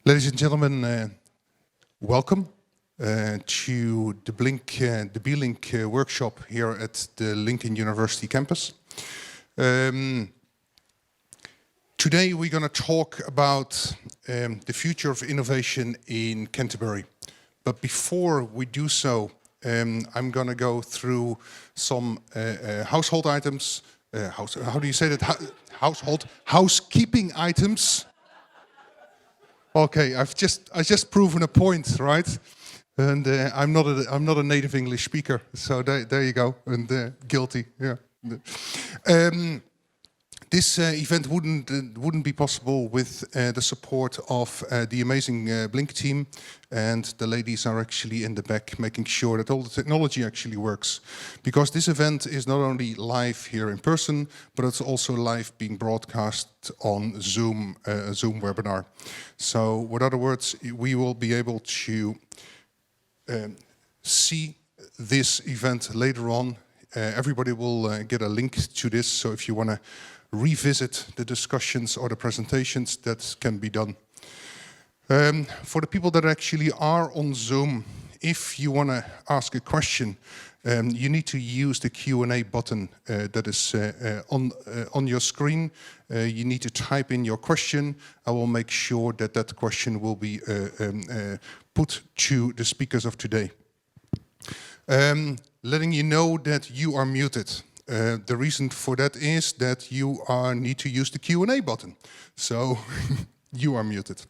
Ladies and gentlemen, welcome to the B-Link workshop here at the Lincoln University campus. Today we're going to talk about the future of innovation in Canterbury. But before we do so, I'm going to go through some household items. How do you say that? Housekeeping items. Okay, I just proven a point, right? And I'm not a native English speaker, so there you go. And guilty, yeah. This event wouldn't be possible with the support of the amazing Blink team, and the ladies are actually in the back making sure that all the technology actually works. Because this event is not only live here in person, but it's also live being broadcast on Zoom, a Zoom webinar. So, with other words, we will be able to see this event later on. Everybody will get a link to this, so if you want to revisit the discussions or the presentations, that can be done. For the people that actually are on Zoom, if you want to ask a question, you need to use the Q&A button that is on your screen. You need to type in your question. I will make sure that that question will be put to the speakers of today. Letting you know that you are muted. The reason for that is that you need to use the Q&A button. So you are muted.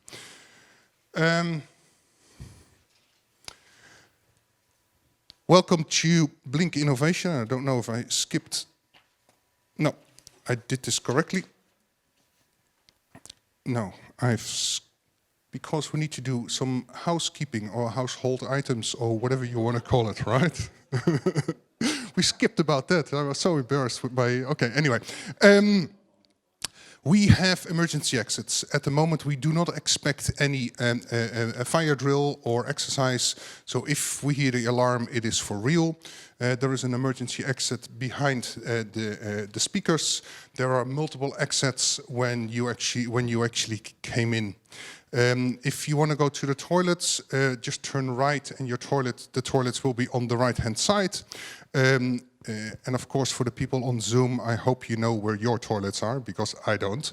Welcome to Blink Innovation. I don't know if I skipped. No, I did this correctly. No, because we need to do some housekeeping or household items or whatever you want to call it, right? We skipped about that. I was so embarrassed with my... Okay, anyway. We have emergency exits. At the moment, we do not expect any a fire drill or exercise. So if we hear the alarm, it is for real. There is an emergency exit behind the speakers. There are multiple exits when you actually came in. If you want to go to the toilets, just turn right, and the toilets will be on the right-hand side. And of course, for the people on Zoom, I hope you know where your toilets are, because I don't.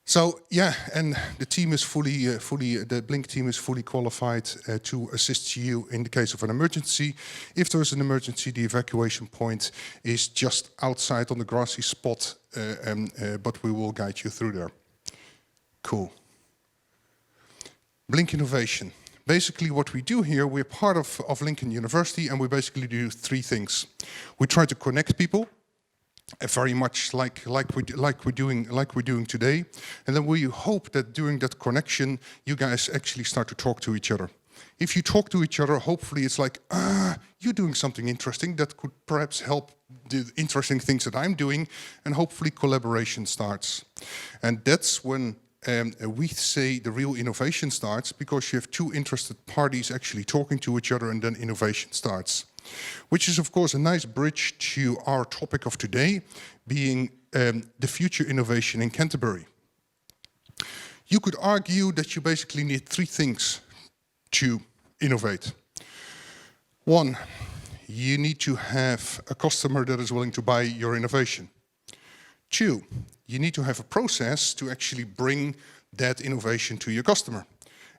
So yeah, and the team is the Blink team is fully qualified to assist you in the case of an emergency. If there is an emergency, the evacuation point is just outside on the grassy spot, but we will guide you through there. Cool. Blink Innovation. Basically what we do here, we're part of Lincoln University, and we basically do three things. We try to connect people, very much like we're doing today, and then we hope that during that connection, you guys actually start to talk to each other. If you talk to each other, hopefully it's like, you're doing something interesting that could perhaps help the interesting things that I'm doing, and hopefully collaboration starts. And that's when we say the real innovation starts, because you have two interested parties actually talking to each other, and then innovation starts. Which is, of course, a nice bridge to our topic of today, being the future innovation in Canterbury. You could argue that you basically need three things to innovate. One, you need to have a customer that is willing to buy your innovation. Two, you need to have a process to actually bring that innovation to your customer.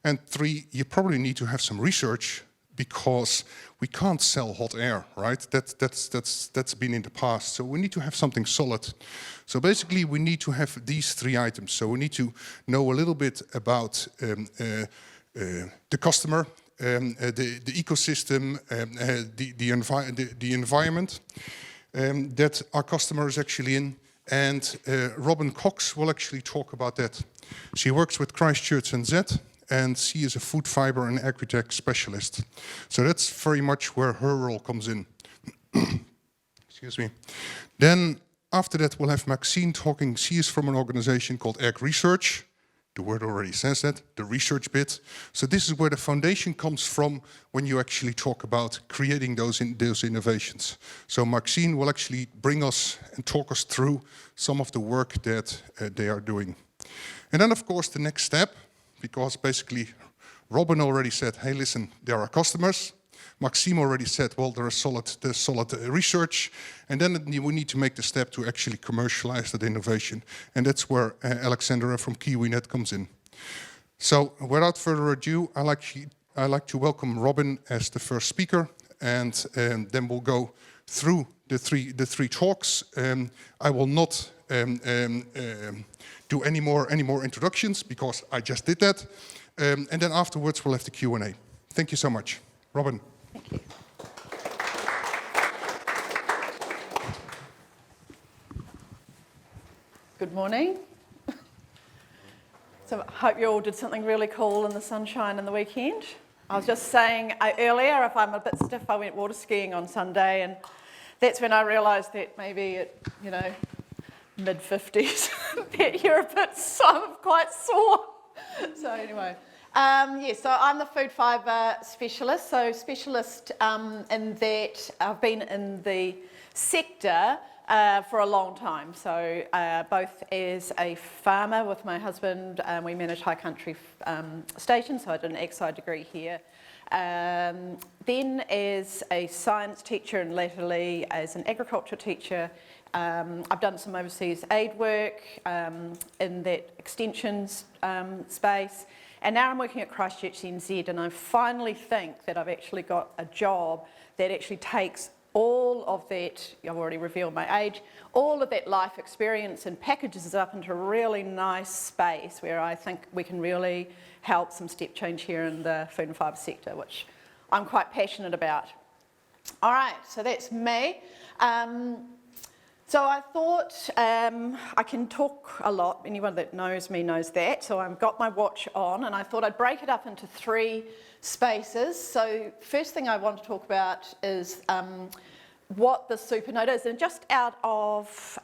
And three, you probably need to have some research, because we can't sell hot air, right? That's been in the past. So we need to have something solid. So basically, we need to have these three items. So we need to know a little bit about the customer, the ecosystem, the environment that our customer is actually in. And Robin Cox will actually talk about that. She works with Christchurch and Z, and she is a food fiber and agri-tech specialist. So that's very much where her role comes in. Excuse me. Then after that, we'll have Maxine talking. She is from an organization called Ag Research. The word already says that, the research bit. So this is where the foundation comes from when you actually talk about creating those innovations. So Maxine will actually bring us and talk us through some of the work that they are doing. And then, of course, the next step, because basically Robin already said, hey, listen, there are customers. Maxime already said, well, there's solid research. And then we need to make the step to actually commercialize that innovation. And that's where Alexandra from KiwiNet comes in. So without further ado, I like to welcome Robin as the first speaker. And then we'll go through the three talks. I will not do any more introductions because I just did that. And then afterwards we'll have the Q&A. Thank you so much. Robin. Thank you. Good morning. So I hope you all did something really cool in the sunshine in the weekend. I was just saying earlier, if I'm a bit stiff, I went water skiing on Sunday, and that's when I realised that maybe at, mid-50s, that you're a bit quite sore. So anyway, so I'm the food fibre specialist. So specialist in that I've been in the sector for a long time. So both as a farmer with my husband, we manage high country stations, so I did an Exide degree here. Then as a science teacher and latterly as an agriculture teacher, I've done some overseas aid work in that extensions space, and now I'm working at Christchurch NZ, and I finally think that I've actually got a job that actually takes all of that, I've already revealed my age, all of that life experience and packages it up into a really nice space where I think we can really help some step change here in the food and fibre sector, which I'm quite passionate about. All right, so that's me. So I thought I can talk a lot. Anyone that knows me knows that. So I've got my watch on, and I thought I'd break it up into three spaces. So first thing I want to talk about is what the supernode is. And just out of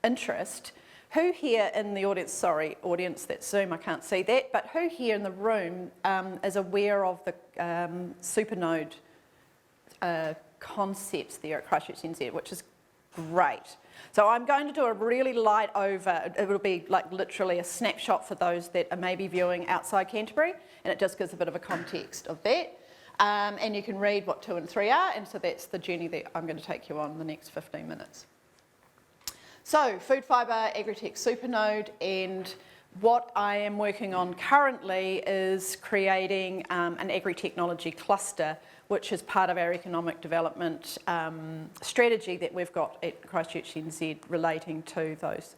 interest, who here in the audience, sorry, audience, that's Zoom, I can't see that, but who here in the room is aware of the supernode concepts there at Christchurch NZ, which is great. So I'm going to do a really light over. It will be like literally a snapshot for those that are maybe viewing outside Canterbury, and it just gives a bit of a context of that. And you can read what 2 and 3 are, and so that's the journey that I'm going to take you on in the next 15 minutes. So food fibre, agri-tech supernode, and what I am working on currently is creating an agri-technology cluster, which is part of our economic development strategy that we've got at Christchurch NZ relating to those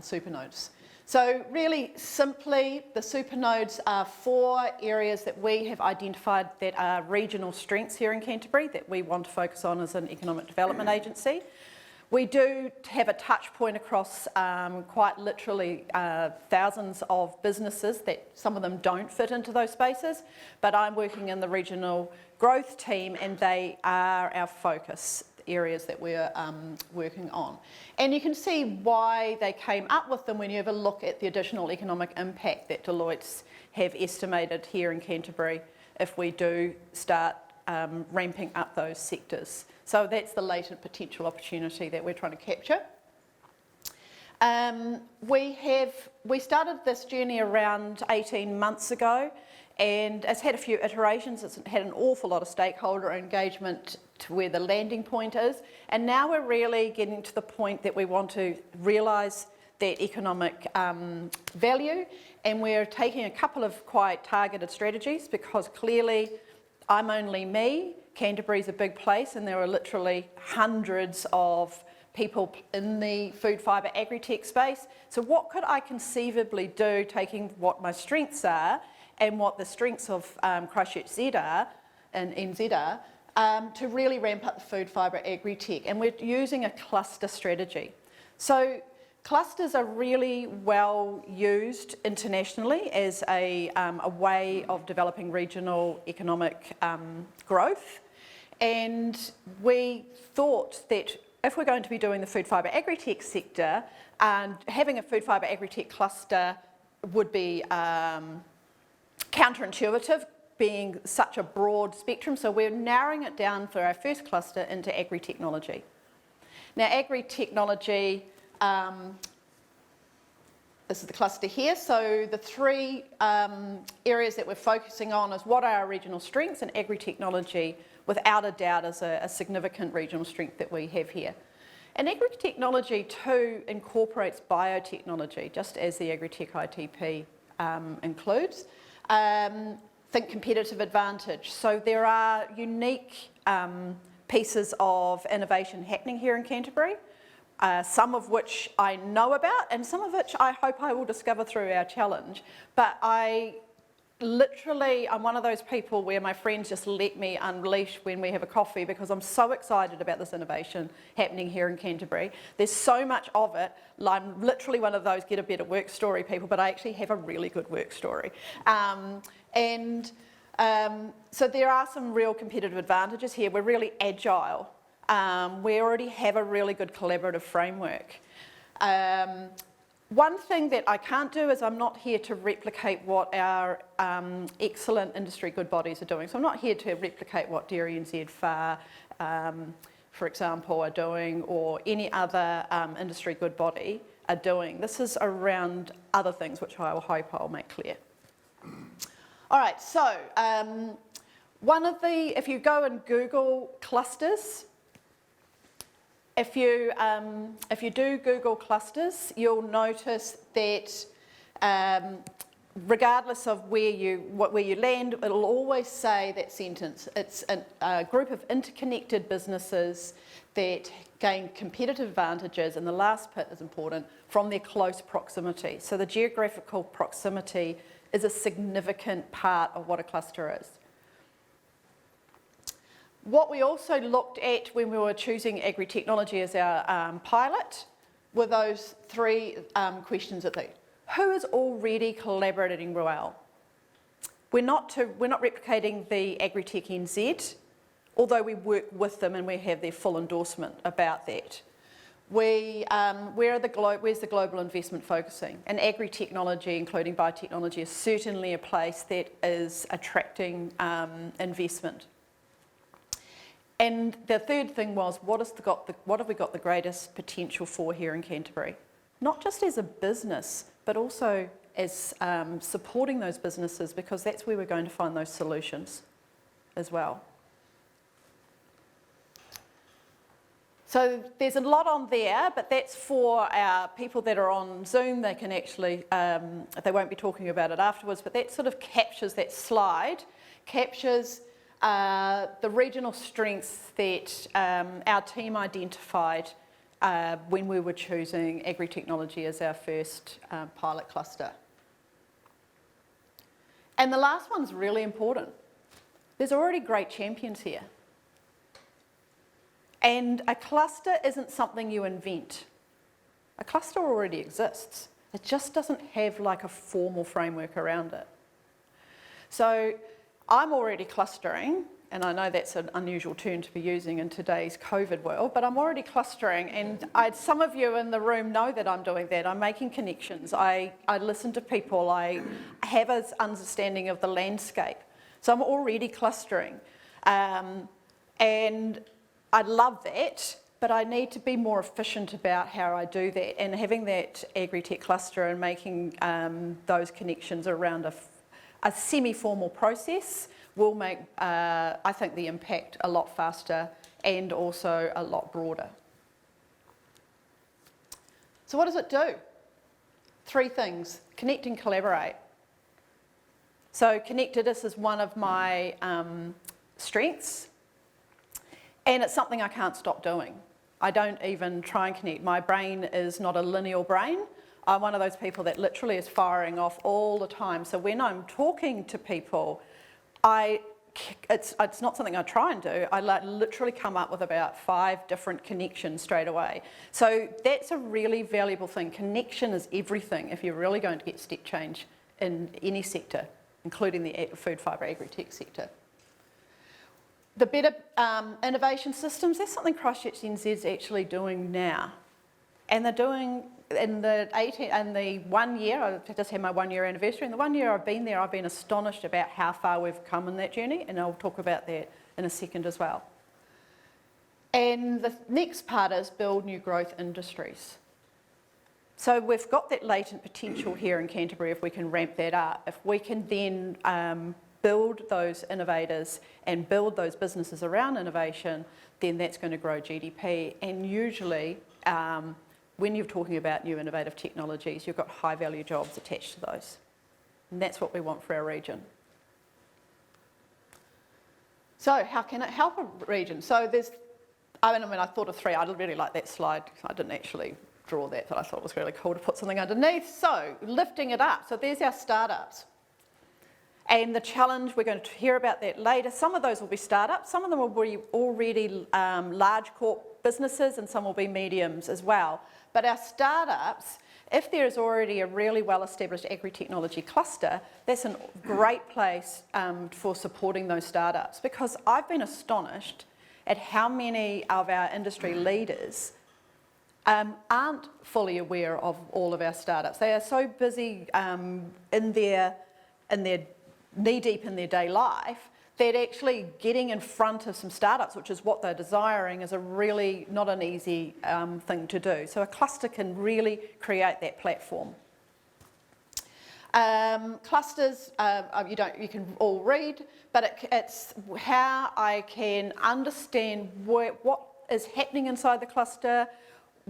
supernodes. So really simply, the supernodes are 4 areas that we have identified that are regional strengths here in Canterbury that we want to focus on as an economic development agency. We do have a touch point across quite literally thousands of businesses that some of them don't fit into those spaces, but I'm working in the regional growth team and they are our focus areas that we're working on. And you can see why they came up with them when you have a look at the additional economic impact that Deloitte's have estimated here in Canterbury if we do start ramping up those sectors. So that's the latent potential opportunity that we're trying to capture. We started this journey around 18 months ago, and it's had a few iterations. It's had an awful lot of stakeholder engagement to where the landing point is, and now we're really getting to the point that we want to realise that economic value, and we're taking a couple of quite targeted strategies because clearly I'm only me. Canterbury's a big place and there are literally hundreds of people in the food fibre agri-tech space. So what could I conceivably do taking what my strengths are and what the strengths of Christchurch Z are and NZ are to really ramp up the food fibre agri-tech, and we're using a cluster strategy. So clusters are really well used internationally as a way of developing regional economic growth. And we thought that if we're going to be doing the food fibre agri-tech sector, and having a food fibre agri-tech cluster would be counterintuitive, being such a broad spectrum. So we're narrowing it down for our first cluster into agri-technology. Now agri-technology This is the cluster here. So the three areas that we're focusing on is what are our regional strengths, and agri-technology, without a doubt, is a significant regional strength that we have here. And agri-technology too incorporates biotechnology, just as the Agri-Tech ITP includes. Think competitive advantage. So there are unique pieces of innovation happening here in Canterbury, some of which I know about and some of which I hope I will discover through our challenge. But I'm one of those people where my friends just let me unleash when we have a coffee, because I'm so excited about this innovation happening here in Canterbury. There's so much of it. I'm literally one of those get a better work story people, but I actually have a really good work story. So there are some real competitive advantages here. We're really agile. We already have a really good collaborative framework. One thing that I can't do is I'm not here to replicate what our excellent industry good bodies are doing. So I'm not here to replicate what Dairy NZ, FAR, for example, are doing, or any other industry good body are doing. This is around other things, which I hope I'll make clear. All right, so if you go and Google clusters, if you do Google clusters, you'll notice that regardless of where you land, it'll always say that sentence. It's a group of interconnected businesses that gain competitive advantages, and the last bit is important, from their close proximity. So the geographical proximity is a significant part of what a cluster is. What we also looked at when we were choosing agri-technology as our pilot were those three questions at the who is already collaborating well. We're not replicating the Agri-Tech NZ, although we work with them and we have their full endorsement about that. Where's the global investment focusing? And agri-technology, including biotechnology, is certainly a place that is attracting investment. And the third thing was, what have we got the greatest potential for here in Canterbury? Not just as a business, but also as supporting those businesses, because that's where we're going to find those solutions as well. So there's a lot on there, but that's for our people that are on Zoom. They can actually, they won't be talking about it afterwards, but that sort of captures, that slide captures the regional strengths that our team identified when we were choosing agri-technology as our first pilot cluster. And the last one's really important. There's already great champions here. And a cluster isn't something you invent. A cluster already exists. It just doesn't have like a formal framework around it. So I'm already clustering, and I know that's an unusual term to be using in today's COVID world, but I'm already clustering, and some of you in the room know that I'm doing that. I'm making connections. I listen to people. I have an understanding of the landscape. So I'm already clustering. And I love that, but I need to be more efficient about how I do that, and having that agri-tech cluster and making those connections around a semi-formal process will make, I think, the impact a lot faster and also a lot broader. So what does it do? 3 things: connect and collaborate. So connectedness is one of my strengths. And it's something I can't stop doing. I don't even try and connect. My brain is not a linear brain. I'm one of those people that literally is firing off all the time. So when I'm talking to people, it's not something I try and do. I literally come up with about 5 different connections straight away. So that's a really valuable thing. Connection is everything if you're really going to get step change in any sector, including the food, fibre, agri-tech sector. The better innovation systems, that's something Christchurch NZ is actually doing now. And they're doing, in the 1 year, I just had my 1 year anniversary, in the 1 year I've been there, I've been astonished about how far we've come in that journey, and I'll talk about that in a second as well. And the next part is build new growth industries. So we've got that latent potential here in Canterbury if we can ramp that up. If we can then build those innovators and build those businesses around innovation, then that's going to grow GDP. And usually, when you're talking about new innovative technologies, you've got high value jobs attached to those. And that's what we want for our region. So how can it help a region? So I thought of three. I really like that slide. I didn't actually draw that, but I thought it was really cool to put something underneath. So lifting it up. So there's our startups. And the challenge, we're going to hear about that later. Some of those will be startups. Some of them will be already large corp businesses, and some will be mediums as well. But our startups, if there is already a really well-established agri-technology cluster, that's a great place for supporting those startups, because I've been astonished at how many of our industry leaders aren't fully aware of all of our startups. They are so busy in their knee-deep in their day life that actually getting in front of some startups, which is what they're desiring, is a really not an easy thing to do. So a cluster can really create that platform. Clusters, you can all read, but it's how I can understand what is happening inside the cluster,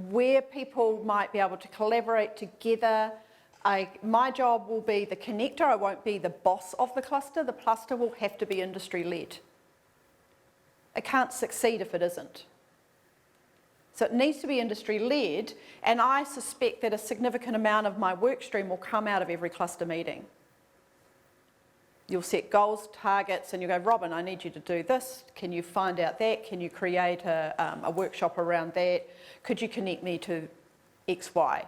where people might be able to collaborate together. My job will be the connector. I won't be the boss of the cluster. The cluster will have to be industry-led. It can't succeed if it isn't. So it needs to be industry-led, and I suspect that a significant amount of my work stream will come out of every cluster meeting. You'll set goals, targets, and you go, Robin, I need you to do this. Can you find out that? Can you create a workshop around that? Could you connect me to X, Y?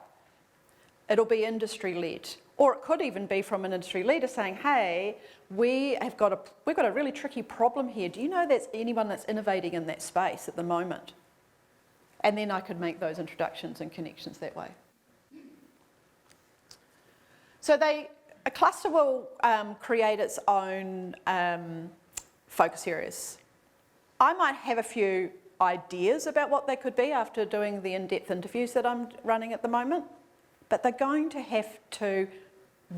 It'll be industry-led. Or it could even be from an industry leader saying, hey, we've got a really tricky problem here. Do you know there's anyone that's innovating in that space at the moment? And then I could make those introductions and connections that way. So a cluster will create its own focus areas. I might have a few ideas about what they could be after doing the in-depth interviews that I'm running at the moment, but they're going to have to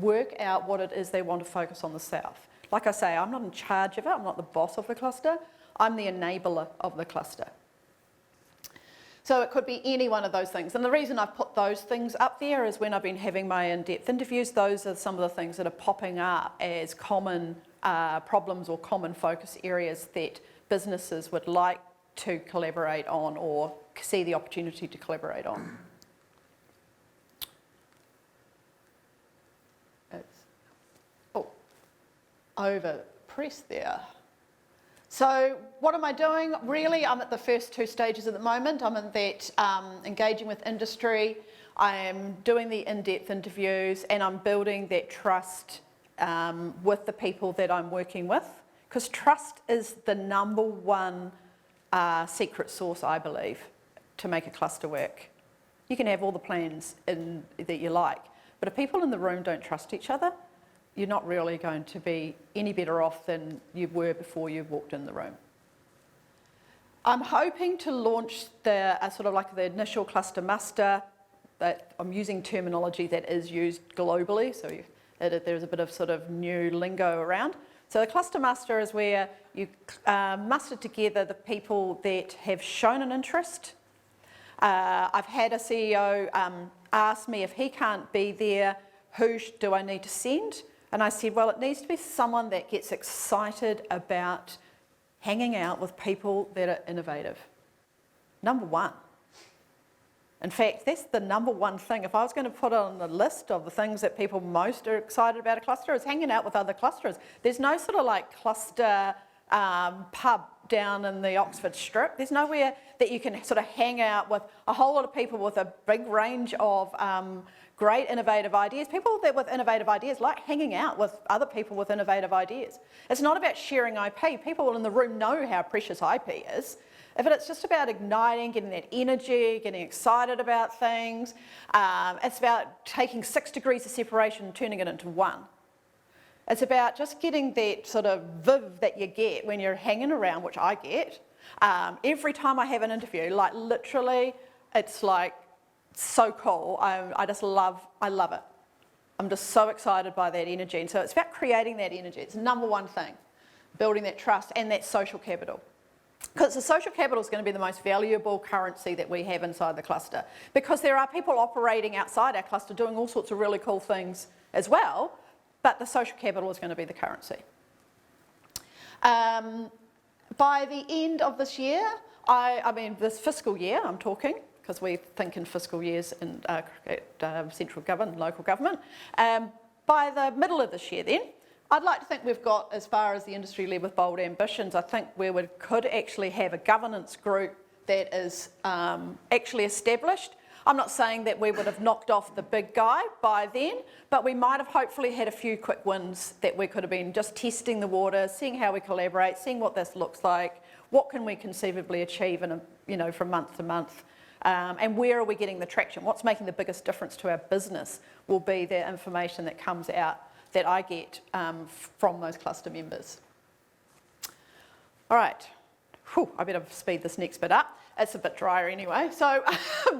work out what it is they want to focus on themselves. Like I say, I'm not in charge of it, I'm not the boss of the cluster, I'm the enabler of the cluster. So it could be any one of those things. And the reason I've put those things up there is when I've been having my in-depth interviews, those are some of the things that are popping up as common problems or common focus areas that businesses would like to collaborate on or see the opportunity to collaborate on. Over press there. So what am I doing? Really, I'm at the first two stages at the moment. I'm in that engaging with industry. I am doing the in-depth interviews, and I'm building that trust with the people that I'm working with, because trust is the number one secret sauce, I believe, to make a cluster work. You can have all the plans that you like, but if people in the room don't trust each other, you're not really going to be any better off than you were before you walked in the room. I'm hoping to launch sort of like the initial cluster muster. That I'm using terminology that is used globally, so there's a bit of sort of new lingo around. So the cluster muster is where you muster together the people that have shown an interest. I've had a CEO ask me if he can't be there, who do I need to send? And I said, well, it needs to be someone that gets excited about hanging out with people that are innovative. Number one. In fact, that's the number one thing. If I was going to put on the list of the things that people most are excited about a cluster, is hanging out with other clusters. There's no sort of like cluster pub down in the Oxford Strip. There's nowhere that you can sort of hang out with a whole lot of people with a big range of great innovative ideas. People that with innovative ideas like hanging out with other people with innovative ideas. It's not about sharing IP. People in the room know how precious IP is. But it's just about igniting, getting that energy, getting excited about things. It's about taking 6 degrees of separation and turning it into 1. It's about just getting that sort of viv that you get when you're hanging around, which I get. Every time I have an interview, like literally, it's like so cool. I love it. I'm just so excited by that energy. And so it's about creating that energy. It's the number one thing, building that trust and that social capital. Because the social capital is going to be the most valuable currency that we have inside the cluster. Because there are people operating outside our cluster doing all sorts of really cool things as well, but the social capital is going to be the currency. By the end of this year, I mean this fiscal year I'm talking, because we think in fiscal years in central government, local government. By the middle of this year then, I'd like to think we've got as far as the industry led with bold ambitions. I think we could actually have a governance group that is actually established. I'm not saying that we would have knocked off the big guy by then, but we might have hopefully had a few quick wins that we could have been just testing the water, seeing how we collaborate, seeing what this looks like, what can we conceivably achieve in from month to month, and where are we getting the traction? What's making the biggest difference to our business will be the information that comes out that I get from those cluster members. All right, whew, I better speed this next bit up. It's a bit drier anyway. So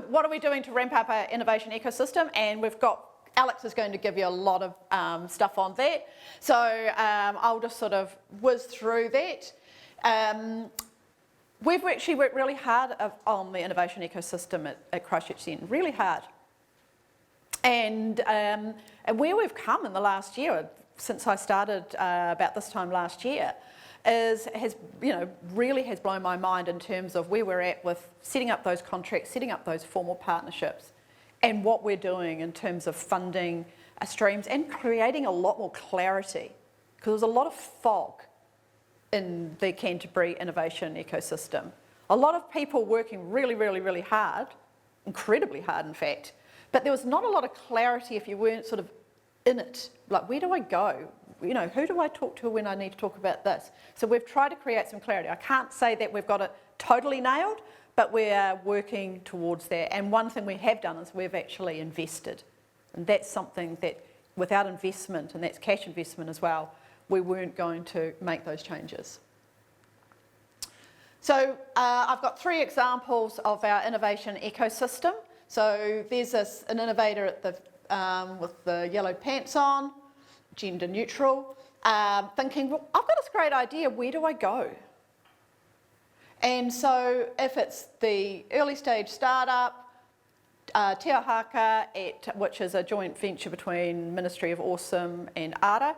what are we doing to ramp up our innovation ecosystem? And we've got, Alex is going to give you a lot of stuff on that. So I'll just sort of whiz through that. We've actually worked really hard on the innovation ecosystem at Christchurch Centre, really hard. And where we've come in the last year, since I started about this time last year, really has blown my mind in terms of where we're at with setting up those contracts, setting up those formal partnerships, and what we're doing in terms of funding streams and creating a lot more clarity, because there's a lot of fog in the Canterbury innovation ecosystem. A lot of people working really, really, really hard, incredibly hard in fact, but there was not a lot of clarity if you weren't sort of in it. Like, where do I go? Who do I talk to when I need to talk about this? So we've tried to create some clarity. I can't say that we've got it totally nailed, but we're working towards that. And one thing we have done is we've actually invested. And that's something that without investment, and that's cash investment as well, we weren't going to make those changes. So I've got 3 examples of our innovation ecosystem. So there's an innovator at with the yellow pants on, gender neutral, thinking, well, I've got this great idea, where do I go? And so if it's the early stage startup, Te Ahaka, which is a joint venture between Ministry of Awesome and ARA,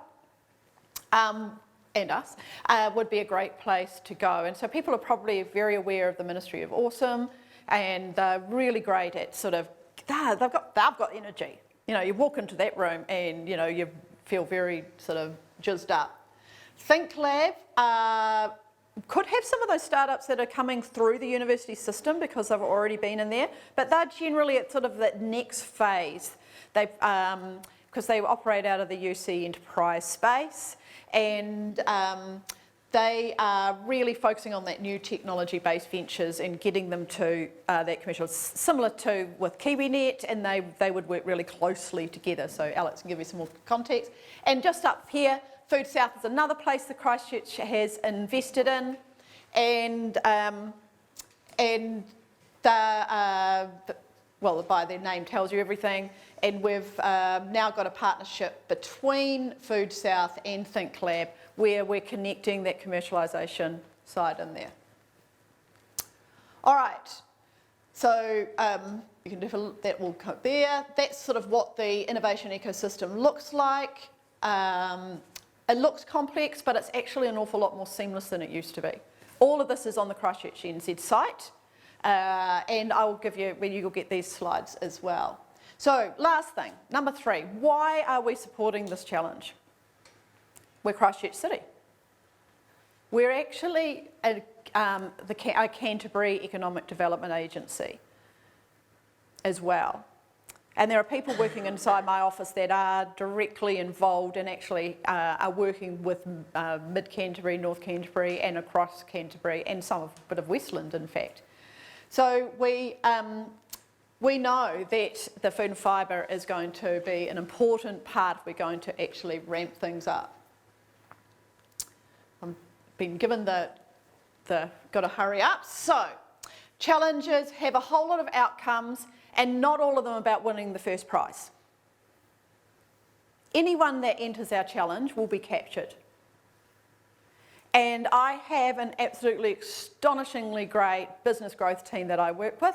and us, would be a great place to go. And so people are probably very aware of the Ministry of Awesome, and they're really great at sort of, they've got energy. You walk into that room and, you feel very sort of jazzed up. ThinkLab could have some of those startups that are coming through the university system because they've already been in there, but they're generally at sort of that next phase. Because they operate out of the UC enterprise space, and they are really focusing on that new technology-based ventures and getting them to that commercial, similar to with KiwiNet, and they would work really closely together. So Alex can give you some more context. And just up here, Food South is another place that Christchurch has invested in, and well, by their name tells you everything. And we've now got a partnership between Food South and ThinkLab where we're connecting that commercialisation side in there. All right, so you can do that will go there. That's sort of what the innovation ecosystem looks like. It looks complex, but it's actually an awful lot more seamless than it used to be. All of this is on the Christchurch NZ site, and I will give you, you'll get these slides as well. So last thing, number 3, why are we supporting this challenge? We're Christchurch City. We're actually a Canterbury Economic Development Agency as well. And there are people working inside my office that are directly involved and actually are working with Mid-Canterbury, North Canterbury and across Canterbury and some of a bit of Westland in fact. So we know that the food and fibre is going to be an important part if we're going to actually ramp things up. I've been given the got to hurry up. So challenges have a whole lot of outcomes, and not all of them about winning the first prize. Anyone that enters our challenge will be captured. And I have an absolutely astonishingly great business growth team that I work with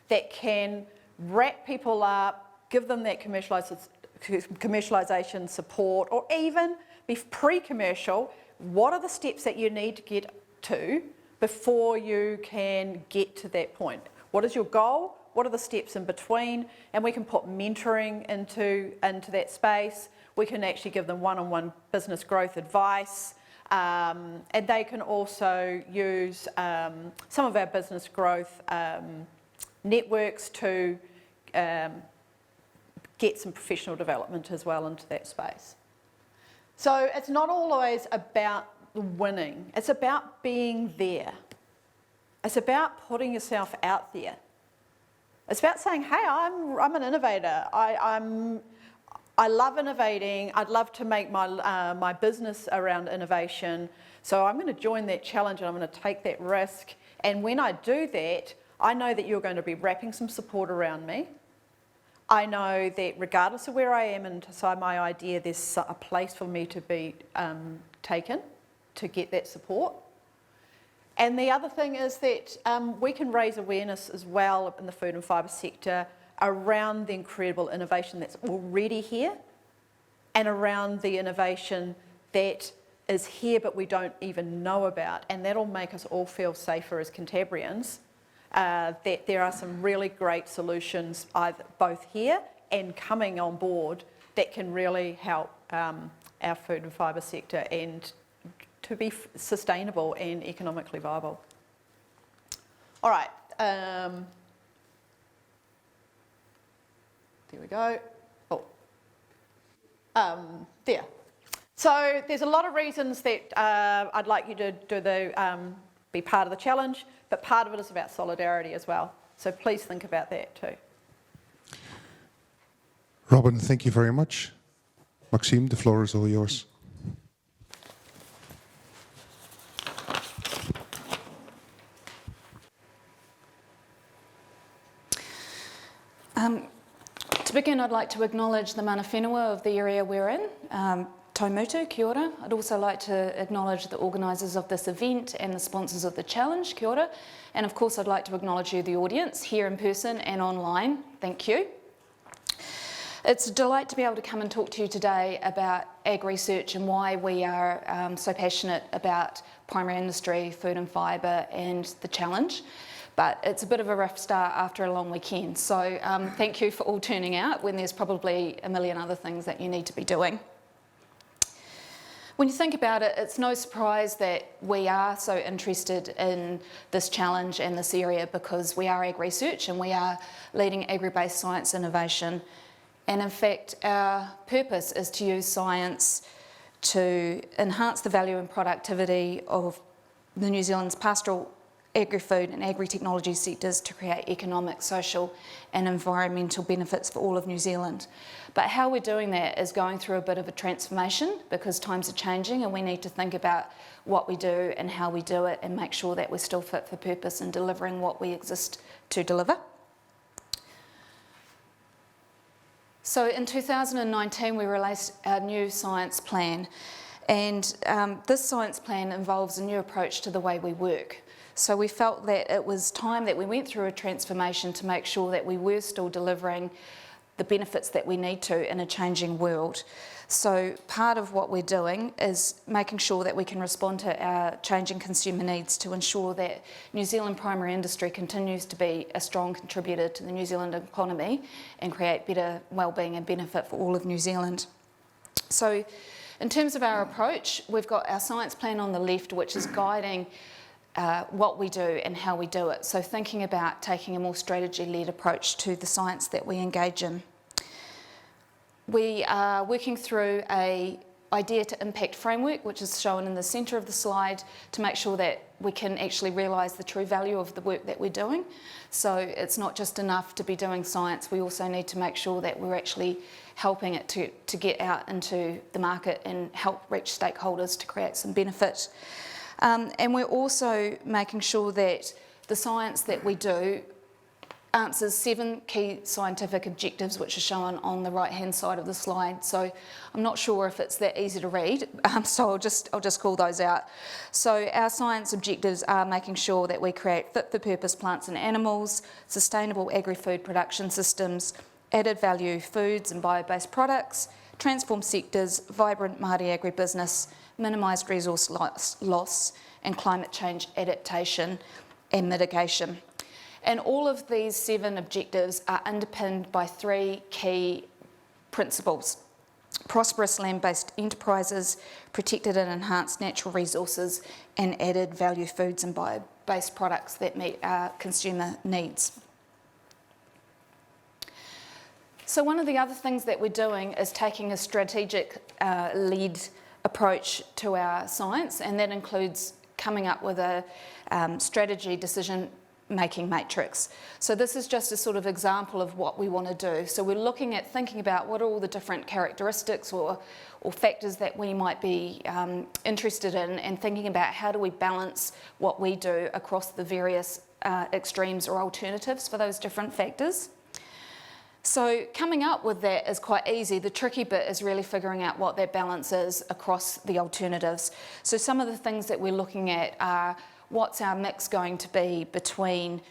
that can wrap people up, give them that commercialisation support, or even be pre-commercial. What are the steps that you need to get to before you can get to that point? What is your goal? What are the steps in between? And we can put mentoring into that space. We can actually give them one-on-one business growth advice. And they can also use some of our business growth networks to get some professional development as well into that space. So it's not always about winning, it's about being there. It's about putting yourself out there. It's about saying, hey, I'm an innovator. I love innovating. I'd love to make my business around innovation. So I'm going to join that challenge and I'm going to take that risk. And when I do that, I know that you're going to be wrapping some support around me. I know that regardless of where I am inside my idea, there's a place for me to be taken to get that support. And the other thing is that we can raise awareness as well in the food and fibre sector around the incredible innovation that's already here and around the innovation that is here but we don't even know about. And that'll make us all feel safer as Cantabrians, that there are some really great solutions both here and coming on board that can really help our food and fibre sector and to be sustainable and economically viable. All right, there we go. There. So there's a lot of reasons that I'd like you to be part of the challenge, but part of it is about solidarity as well. So please think about that too. Robin, thank you very much. Maxime, the floor is all yours. To begin, I'd like to acknowledge the mana whenua of the area we're in. Taumutu, kia ora. I'd also like to acknowledge the organisers of this event and the sponsors of the challenge, kia ora. And of course, I'd like to acknowledge you, the audience, here in person and online. Thank you. It's a delight to be able to come and talk to you today about ag research and why we are so passionate about primary industry, food and fibre and the challenge. But it's a bit of a rough start after a long weekend. So thank you for all turning out when there's probably a million other things that you need to be doing. When you think about it, it's no surprise that we are so interested in this challenge and this area because we are ag research and we are leading agri-based science innovation. And in fact, our purpose is to use science to enhance the value and productivity of the New Zealand's pastoral agri-food and agri-technology sectors to create economic, social and environmental benefits for all of New Zealand. But how we're doing that is going through a bit of a transformation because times are changing and we need to think about what we do and how we do it and make sure that we're still fit for purpose and delivering what we exist to deliver. So in 2019 we released our new science plan, and this science plan involves a new approach to the way we work. So we felt that it was time that we went through a transformation to make sure that we were still delivering the benefits that we need to in a changing world. So part of what we're doing is making sure that we can respond to our changing consumer needs to ensure that New Zealand primary industry continues to be a strong contributor to the New Zealand economy and create better wellbeing and benefit for all of New Zealand. So in terms of our approach, we've got our science plan on the left, which is guiding what we do and how we do it. So thinking about taking a more strategy-led approach to the science that we engage in. We are working through an idea to impact framework, which is shown in the centre of the slide, to make sure that we can actually realise the true value of the work that we're doing. So it's not just enough to be doing science, we also need to make sure that we're actually helping it to get out into the market and help reach stakeholders to create some benefit. And we're also making sure that the science that we do answers 7 key scientific objectives, which are shown on the right-hand side of the slide. So I'm not sure if it's that easy to read, so I'll just call those out. So our science objectives are making sure that we create fit-for-purpose plants and animals, sustainable agri-food production systems, added value foods and bio-based products, transform sectors, vibrant Māori agribusiness, minimised resource loss, and climate change adaptation and mitigation. And all of these 7 objectives are underpinned by 3 key principles: prosperous land-based enterprises, protected and enhanced natural resources, and added value foods and bio-based products that meet our consumer needs. So one of the other things that we're doing is taking a strategic lead approach to our science, and that includes coming up with a strategy decision-making matrix. So this is just a sort of example of what we want to do. So we're looking at thinking about what are all the different characteristics or factors that we might be interested in, and thinking about how do we balance what we do across the various extremes or alternatives for those different factors. So coming up with that is quite easy. The tricky bit is really figuring out what that balance is across the alternatives. So some of the things that we're looking at are what's our mix going to be between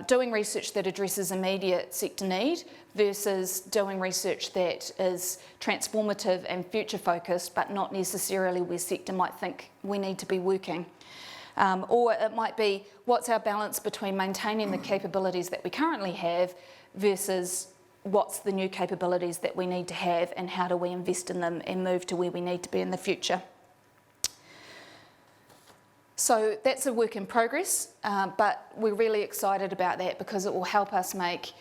doing research that addresses immediate sector need versus doing research that is transformative and future focused, but not necessarily where sector might think we need to be working. Or it might be what's our balance between maintaining the capabilities that we currently have versus what's the new capabilities that we need to have, and how do we invest in them and move to where we need to be in the future. So that's a work in progress, but we're really excited about that because it will help us make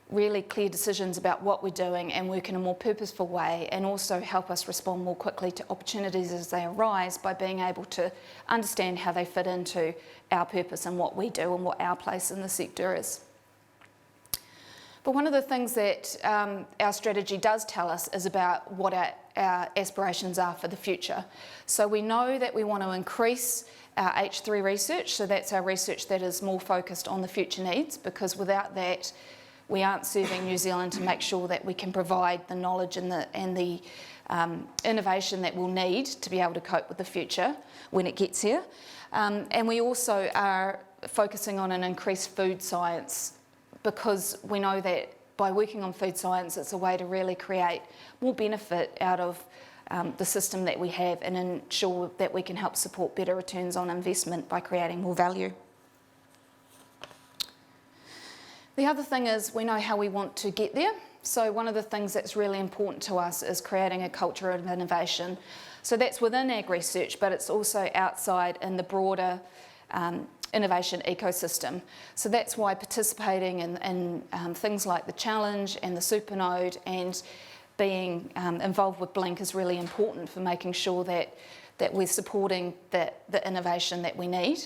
really clear decisions about what we're doing and work in a more purposeful way, and also help us respond more quickly to opportunities as they arise by being able to understand how they fit into our purpose and what we do and what our place in the sector is. But one of the things that our strategy does tell us is about what our aspirations are for the future. So we know that we want to increase our H3 research, so that's our research that is more focused on the future needs, because without that we aren't serving New Zealand to make sure that we can provide the knowledge and the innovation that we'll need to be able to cope with the future when it gets here. And we also are focusing on an increased food science, because we know that by working on food science, it's a way to really create more benefit out of the system that we have, and ensure that we can help support better returns on investment by creating more value. The other thing is we know how we want to get there. So one of the things that's really important to us is creating a culture of innovation. So that's within ag research, but it's also outside in the broader innovation ecosystem. So that's why participating in things like the Challenge and the Supernode and being involved with Blink is really important for making sure that we're supporting the innovation that we need.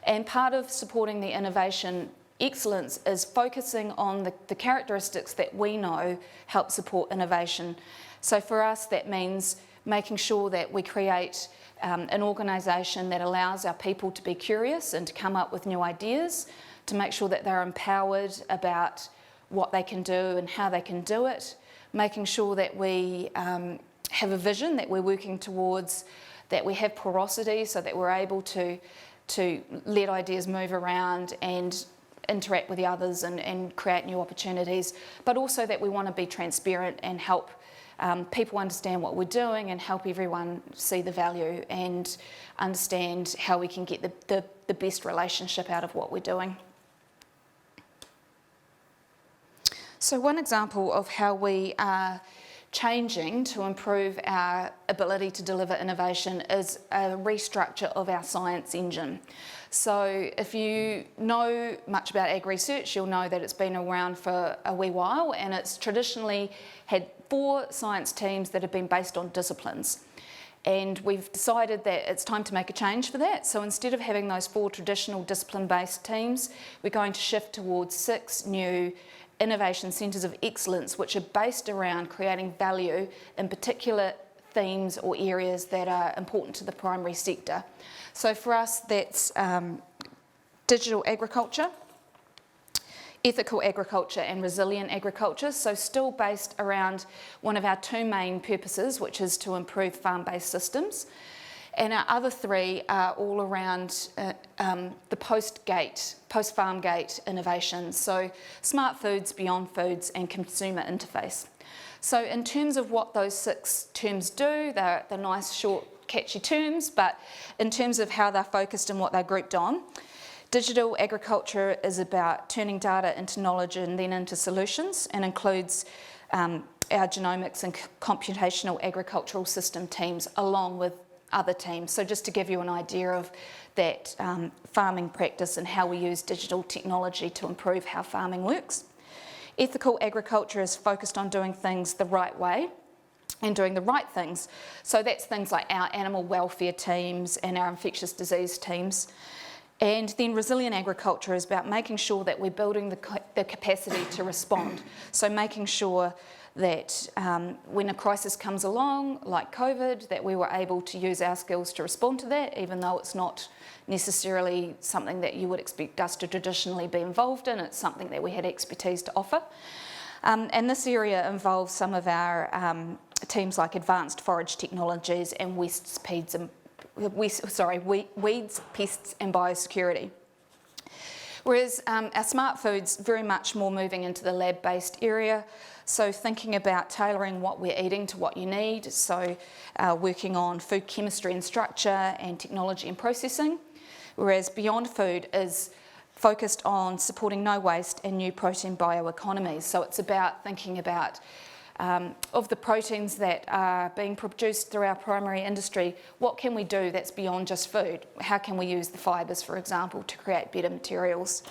And part of supporting the innovation excellence is focusing on the characteristics that we know help support innovation. So for us, that means making sure that we create an organisation that allows our people to be curious and to come up with new ideas, to make sure that they're empowered about what they can do and how they can do it, making sure that we have a vision that we're working towards, that we have porosity so that we're able to let ideas move around and interact with the others and create new opportunities, but also that we want to be transparent and help people understand what we're doing and help everyone see the value and understand how we can get the best relationship out of what we're doing. So one example of how we are changing to improve our ability to deliver innovation is a restructure of our science engine. So if you know much about ag research, you'll know that it's been around for a wee while, and it's traditionally had 4 science teams that have been based on disciplines. And we've decided that it's time to make a change for that. So instead of having those 4 traditional discipline-based teams, we're going to shift towards 6 new innovation centres of excellence, which are based around creating value in particular themes or areas that are important to the primary sector. So for us, that's digital agriculture, ethical agriculture and resilient agriculture, so still based around one of our two main purposes, which is to improve farm-based systems. And our other three are all around the post-farm gate innovations, so smart foods, beyond foods, and consumer interface. So in terms of what those 6 terms do, they're nice, short, catchy terms, but in terms of how they're focused and what they're grouped on, digital agriculture is about turning data into knowledge and then into solutions, and includes our genomics and computational agricultural system teams along with other teams. So just to give you an idea of that farming practice and how we use digital technology to improve how farming works. Ethical agriculture is focused on doing things the right way and doing the right things. So that's things like our animal welfare teams and our infectious disease teams. And then resilient agriculture is about making sure that we're building the capacity to respond. So making sure that when a crisis comes along, like COVID, that we were able to use our skills to respond to that, even though it's not necessarily something that you would expect us to traditionally be involved in. It's something that we had expertise to offer. And this area involves some of our teams like advanced forage technologies and weeds, pests and biosecurity. Whereas our smart foods very much more moving into the lab-based area, so thinking about tailoring what we're eating to what you need, so working on food chemistry and structure and technology and processing, whereas Beyond Food is focused on supporting no waste and new protein bioeconomies. So it's about thinking about of the proteins that are being produced through our primary industry, what can we do that's beyond just food? How can we use the fibres, for example, to create better materials?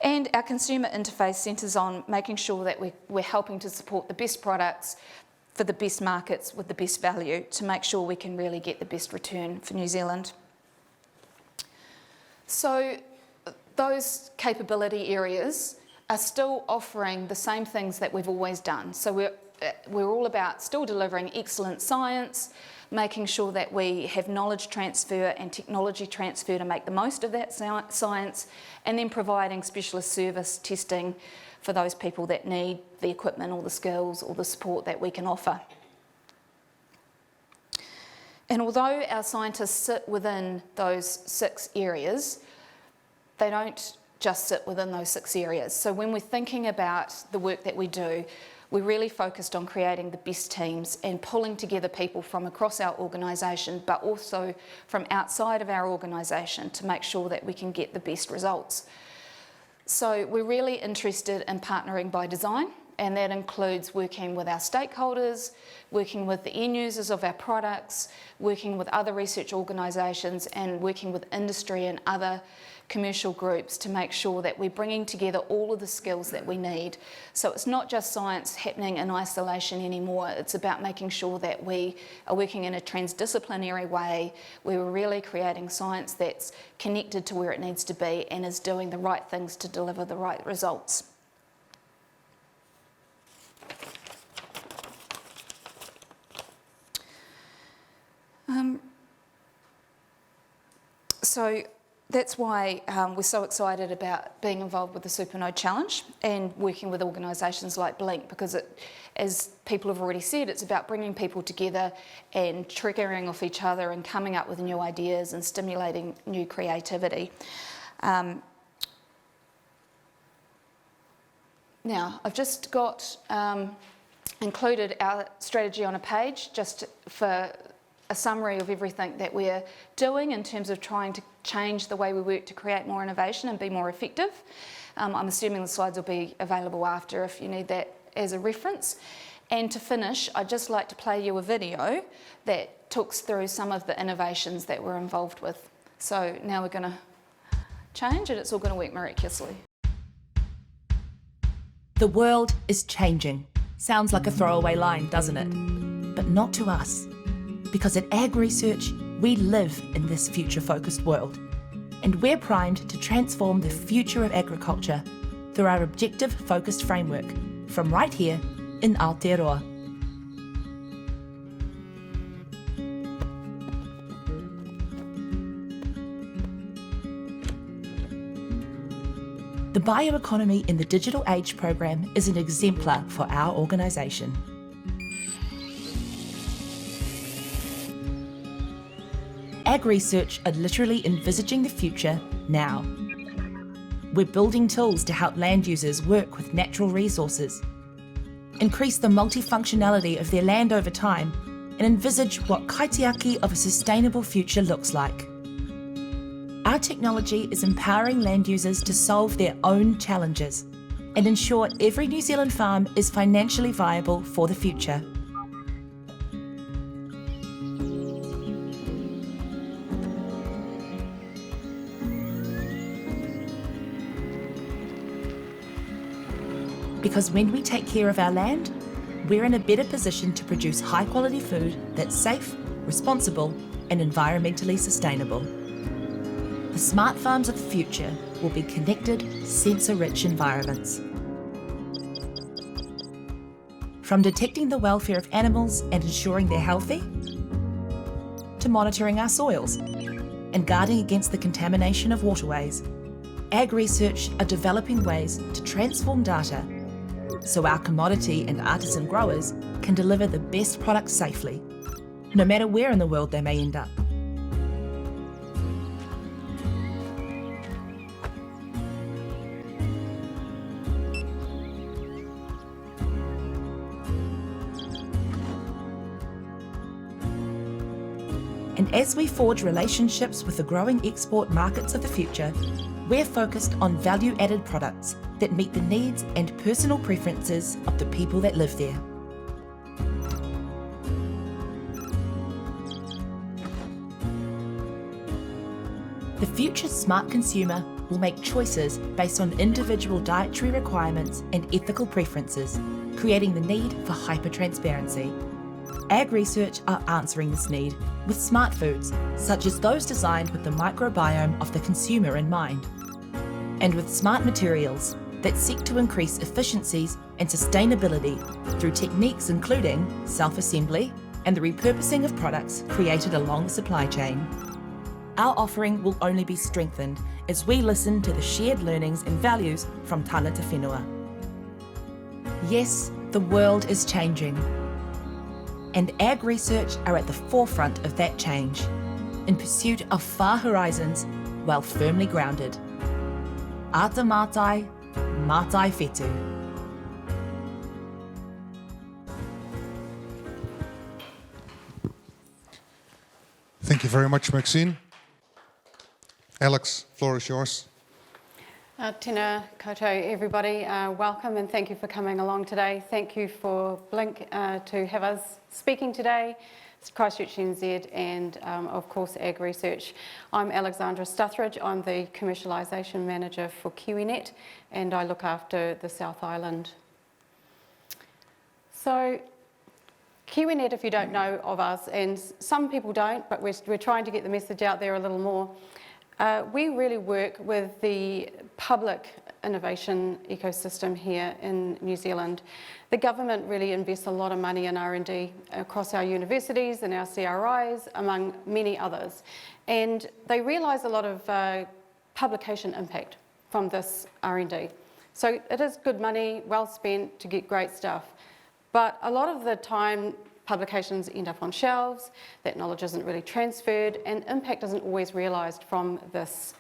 And our consumer interface centres on making sure that we're helping to support the best products for the best markets with the best value to make sure we can really get the best return for New Zealand. So those capability areas are still offering the same things that we've always done. So we're all about still delivering excellent science, making sure that we have knowledge transfer and technology transfer to make the most of that science, and then providing specialist service testing for those people that need the equipment or the skills or the support that we can offer. And although our scientists sit within those 6 areas, they don't just sit within those 6 areas. So when we're thinking about the work that we do, we're really focused on creating the best teams and pulling together people from across our organisation, but also from outside of our organisation to make sure that we can get the best results. So we're really interested in partnering by design, and that includes working with our stakeholders, working with the end users of our products, working with other research organisations, and working with industry and other commercial groups to make sure that we're bringing together all of the skills that we need. So it's not just science happening in isolation anymore, it's about making sure that we are working in a transdisciplinary way where we're really creating science that's connected to where it needs to be and is doing the right things to deliver the right results. So that's why we're so excited about being involved with the Supernode Challenge and working with organisations like Blink, because as people have already said, it's about bringing people together and triggering off each other and coming up with new ideas and stimulating new creativity. Now, I've just got included our strategy on a page just for a summary of everything that we're doing in terms of trying to change the way we work to create more innovation and be more effective. I'm assuming the slides will be available after if you need that as a reference. And to finish, I'd just like to play you a video that talks through some of the innovations that we're involved with. So now we're going to change and it's all going to work miraculously. The world is changing. Sounds like a throwaway line, doesn't it? But not to us. Because at Ag Research, we live in this future-focused world. And we're primed to transform the future of agriculture through our objective-focused framework from right here in Aotearoa. The Bioeconomy in the Digital Age program is an exemplar for our organisation. Ag Research are literally envisaging the future now. We're building tools to help land users work with natural resources, increase the multifunctionality of their land over time, and envisage what kaitiaki of a sustainable future looks like. Our technology is empowering land users to solve their own challenges and ensure every New Zealand farm is financially viable for the future. Because when we take care of our land, we're in a better position to produce high-quality food that's safe, responsible, and environmentally sustainable. The smart farms of the future will be connected, sensor-rich environments. From detecting the welfare of animals and ensuring they're healthy, to monitoring our soils and guarding against the contamination of waterways, Ag Research are developing ways to transform data so our commodity and artisan growers can deliver the best products safely, no matter where in the world they may end up. And as we forge relationships with the growing export markets of the future, we're focused on value-added products that meet the needs and personal preferences of the people that live there. The future smart consumer will make choices based on individual dietary requirements and ethical preferences, creating the need for hyper-transparency. Ag Research are answering this need with smart foods, such as those designed with the microbiome of the consumer in mind, and with smart materials that seek to increase efficiencies and sustainability through techniques including self-assembly and the repurposing of products created along the supply chain. Our offering will only be strengthened as we listen to the shared learnings and values from tāngata whenua. Yes, the world is changing, and Ag Research are at the forefront of that change, in pursuit of far horizons while firmly grounded. Ata mātai, mātai whetū. Thank you very much, Maxine. Alex, floor is yours. Tēnā koutou, everybody. Welcome and thank you for coming along today. Thank you for Blink to have us speaking today. It's Christchurch NZ and of course Ag Research. I'm Alexandra Stuthridge. I'm the Commercialisation Manager for KiwiNet and I look after the South Island. So KiwiNet, if you don't know of us, and some people don't, but we're trying to get the message out there a little more. We really work with the public innovation ecosystem here in New Zealand. The government really invests a lot of money in R&D across our universities and our CRIs, among many others. And they realise a lot of publication impact from this R&D. So it is good money, well spent to get great stuff. But a lot of the time, publications end up on shelves, that knowledge isn't really transferred, and impact isn't always realised from this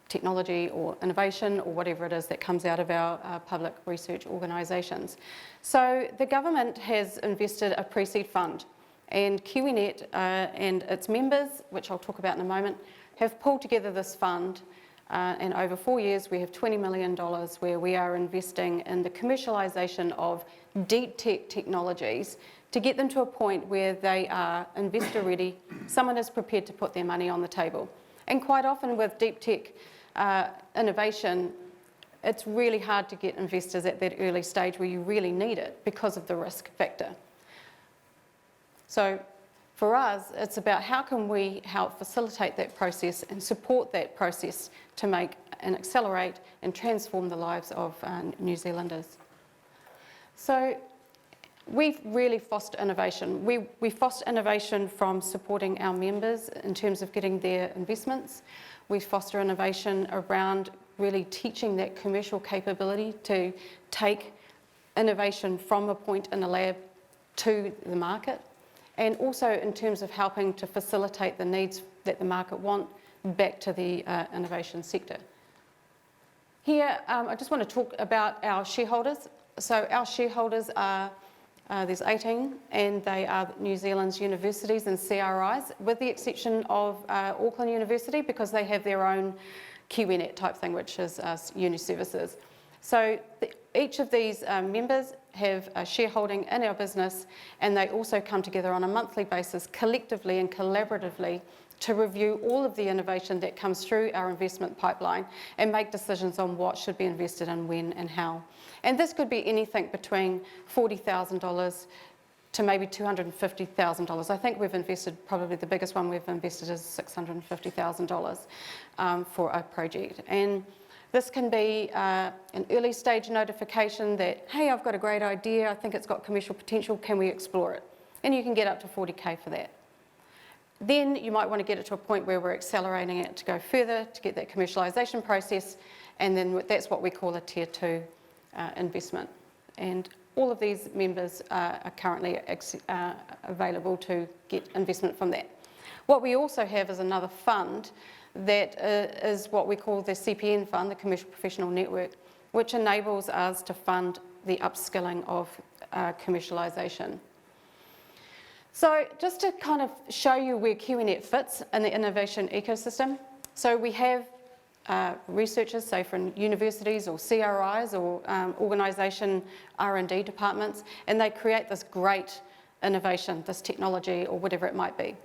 technology or innovation or whatever it is that comes out of our public research organisations. So the government has invested a pre-seed fund, and KiwiNet and its members, which I'll talk about in a moment, have pulled together this fund. And over 4 years, we have $20 million where we are investing in the commercialisation of deep tech technologies to get them to a point where they are investor ready, someone is prepared to put their money on the table. And quite often with deep tech innovation, it's really hard to get investors at that early stage where you really need it because of the risk factor. So for us, it's about how can we help facilitate that process and support that process to make and accelerate and transform the lives of New Zealanders. So we really foster innovation. We foster innovation from supporting our members in terms of getting their investments. We foster innovation around really teaching that commercial capability to take innovation from a point in a lab to the market, and also in terms of helping to facilitate the needs that the market want back to the innovation sector. Here, I just want to talk about our shareholders. So our shareholders are, there's 18, and they are New Zealand's universities and CRIs, with the exception of Auckland University, because they have their own KiwiNet type thing, which is uni services. So each of these members have a shareholding in our business, and they also come together on a monthly basis, collectively and collaboratively, to review all of the innovation that comes through our investment pipeline and make decisions on what should be invested in, when and how. And this could be anything between $40,000 to maybe $250,000. I think we've invested, probably the biggest one we've invested is $650,000 for a project. And this can be an early stage notification that, hey, I've got a great idea, I think it's got commercial potential, can we explore it? And you can get up to 40K for that. Then you might want to get it to a point where we're accelerating it to go further, to get that commercialisation process, and then that's what we call a tier 2 investment. And all of these members are currently available to get investment from that. What we also have is another fund that is what we call the CPN fund, the Commercial Professional Network, which enables us to fund the upskilling of commercialisation. So just to kind of show you where KiwiNet fits in the innovation ecosystem. So we have researchers, say from universities or CRIs or organisation R&D departments, and they create this great innovation, this technology or whatever it might be.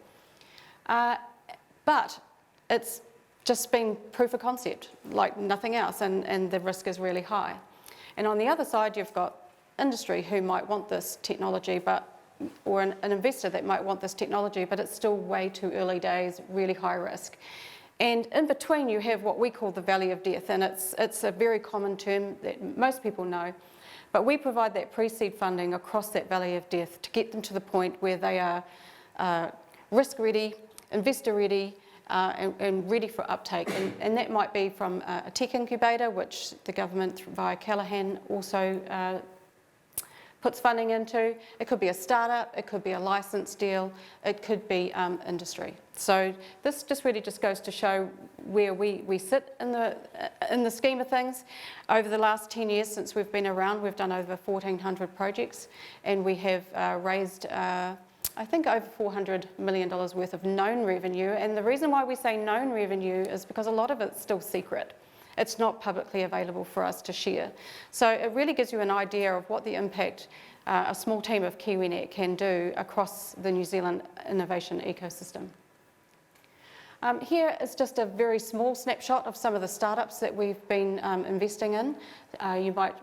But it's just been proof of concept, like nothing else, and the risk is really high. And on the other side, you've got industry who might want this technology, or an investor that might want this technology, but it's still way too early days, really high risk. And in between, you have what we call the valley of death, and it's a very common term that most people know, but we provide that pre-seed funding across that valley of death to get them to the point where they are risk ready, investor ready, and ready for uptake. And that might be from a tech incubator, which the government via Callaghan also puts funding into. It could be a startup, it could be a license deal, it could be industry. So this just really just goes to show where we sit in the scheme of things. Over the last 10 years since we've been around, we've done over 1,400 projects, and we have raised I think over $400 million worth of known revenue. And the reason why we say known revenue is because a lot of it's still secret. It's not publicly available for us to share. So it really gives you an idea of what the impact a small team of KiwiNet can do across the New Zealand innovation ecosystem. Here is just a very small snapshot of some of the startups that we've been investing in. You might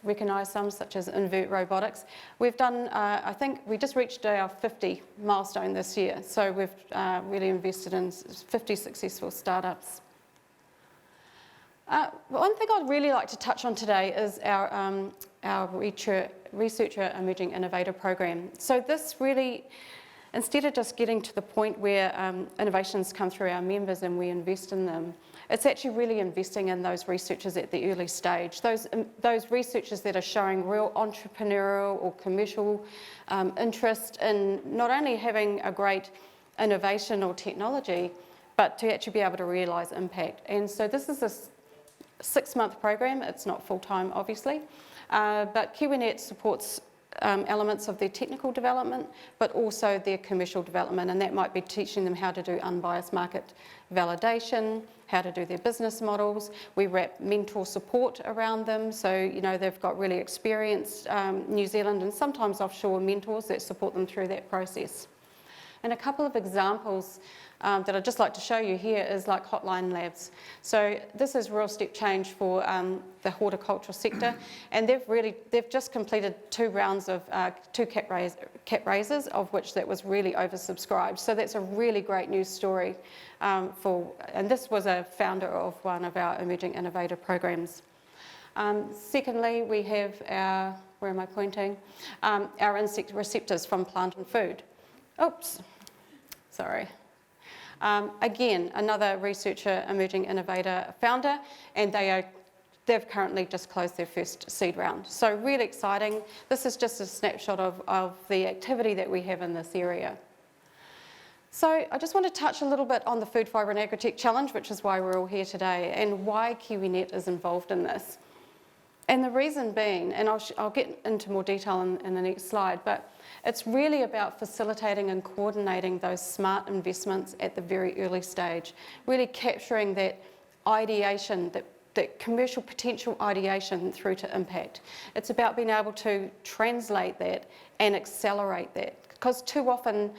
recognise some, such as Invert Robotics. We've done, I think we just reached our 50 milestone this year, so we've really invested in 50 successful startups. One thing I'd really like to touch on today is our Researcher Emerging Innovator program. So this really, instead of just getting to the point where innovations come through our members and we invest in them, it's actually really investing in those researchers at the early stage, those researchers that are showing real entrepreneurial or commercial interest in not only having a great innovation or technology, but to actually be able to realise impact. And so this is a 6-month program. It's not full-time, obviously, but KiwiNet supports elements of their technical development, but also their commercial development, and that might be teaching them how to do unbiased market validation, how to do their business models. We wrap mentor support around them, so you know they've got really experienced New Zealand and sometimes offshore mentors that support them through that process. And a couple of examples that I'd just like to show you here is like Hotline Labs. So this is real step change for the horticultural sector, and they've just completed 2 rounds of 2 cap raises, of which that was really oversubscribed. So that's a really great news story and this was a founder of one of our emerging innovator programs. Secondly, we have our, where am I pointing? Our insect receptors from plant and food. Oops, sorry. Again, another researcher, emerging innovator founder, and they've currently just closed their first seed round. So really exciting. This is just a snapshot of the activity that we have in this area. So I just want to touch a little bit on the Food, Fibre and Agritech Challenge, which is why we're all here today, and why KiwiNet is involved in this. And the reason being, and I'll get into more detail in the next slide, but it's really about facilitating and coordinating those smart investments at the very early stage, really capturing that ideation, that commercial potential ideation through to impact. It's about being able to translate that and accelerate that, because too often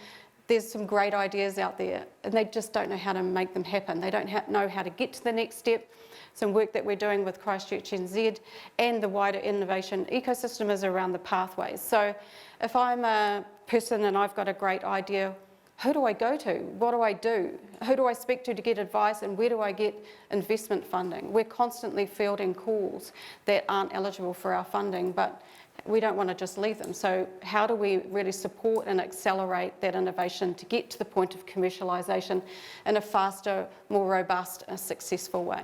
there's some great ideas out there and they just don't know how to make them happen. They don't know how to get to the next step. Some work that we're doing with Christchurch NZ and the wider innovation ecosystem is around the pathways. So if I'm a person and I've got a great idea, who do I go to? What do I do? Who do I speak to get advice, and where do I get investment funding? We're constantly fielding calls that aren't eligible for our funding, but we don't want to just leave them. So how do we really support and accelerate that innovation to get to the point of commercialisation in a faster, more robust, successful way?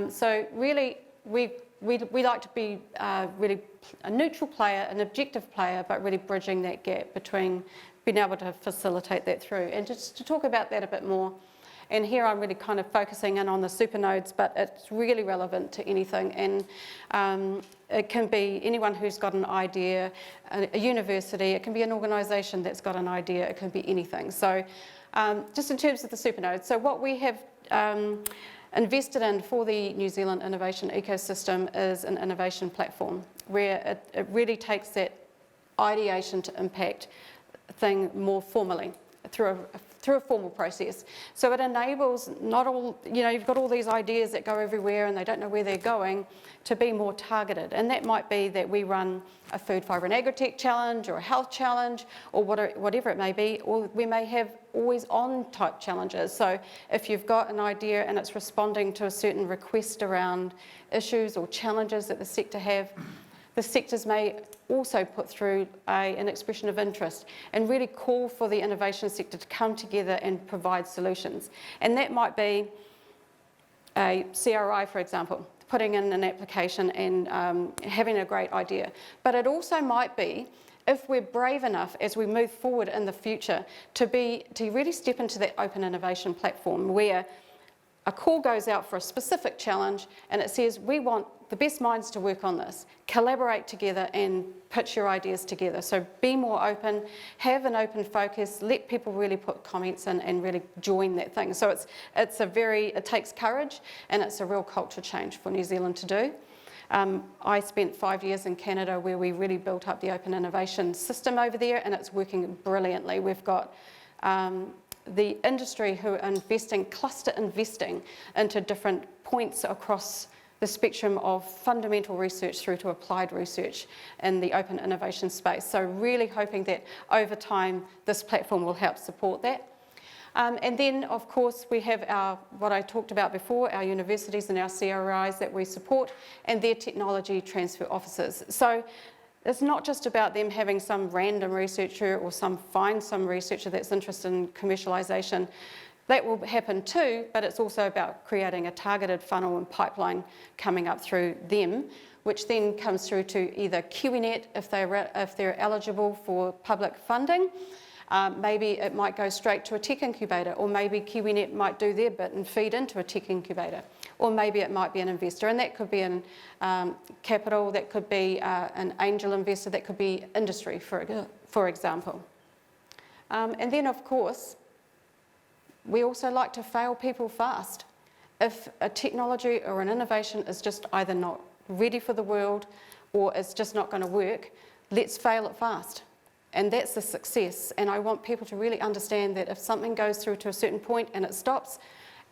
So really, we like to be really a neutral player, an objective player, but really bridging that gap between being able to facilitate that through. And just to talk about that a bit more, and here I'm really kind of focusing in on the super nodes, but it's really relevant to anything. And it can be anyone who's got an idea, a university, it can be an organisation that's got an idea, it can be anything. So just in terms of the super nodes, so what we have invested in for the New Zealand innovation ecosystem is an innovation platform where it really takes that ideation to impact thing more formally through a formal process. So it enables not all, you've got all these ideas that go everywhere and they don't know where they're going, to be more targeted. And that might be that we run a Food, Fibre and Agritech challenge or a health challenge or whatever it may be, or we may have always on type challenges. So if you've got an idea and it's responding to a certain request around issues or challenges that the sector have, the sectors may also put through an expression of interest and really call for the innovation sector to come together and provide solutions. And that might be a CRI, for example, putting in an application and having a great idea. But it also might be, if we're brave enough as we move forward in the future, to really step into that open innovation platform where a call goes out for a specific challenge and it says, we want the best minds to work on this, collaborate together and pitch your ideas together. So be more open, have an open focus, let people really put comments in and really join that thing. So it takes courage and it's a real culture change for New Zealand to do. I spent 5 years in Canada where we really built up the open innovation system over there and it's working brilliantly. We've got the industry who are cluster investing into different points across the spectrum of fundamental research through to applied research in the open innovation space. So really hoping that over time this platform will help support that. And then of course we have what I talked about before, our universities and our CRIs that we support and their technology transfer offices. So it's not just about them having some random researcher or some researcher that's interested in commercialisation. That will happen too, but it's also about creating a targeted funnel and pipeline coming up through them, which then comes through to either KiwiNet if they're eligible for public funding. Maybe it might go straight to a tech incubator, or maybe KiwiNet might do their bit and feed into a tech incubator, or maybe it might be an investor, and that could be in capital, that could be an angel investor, that could be industry, for example. And then of course, we also like to fail people fast. If a technology or an innovation is just either not ready for the world or it's just not going to work, let's fail it fast. And that's a success. And I want people to really understand that if something goes through to a certain point and it stops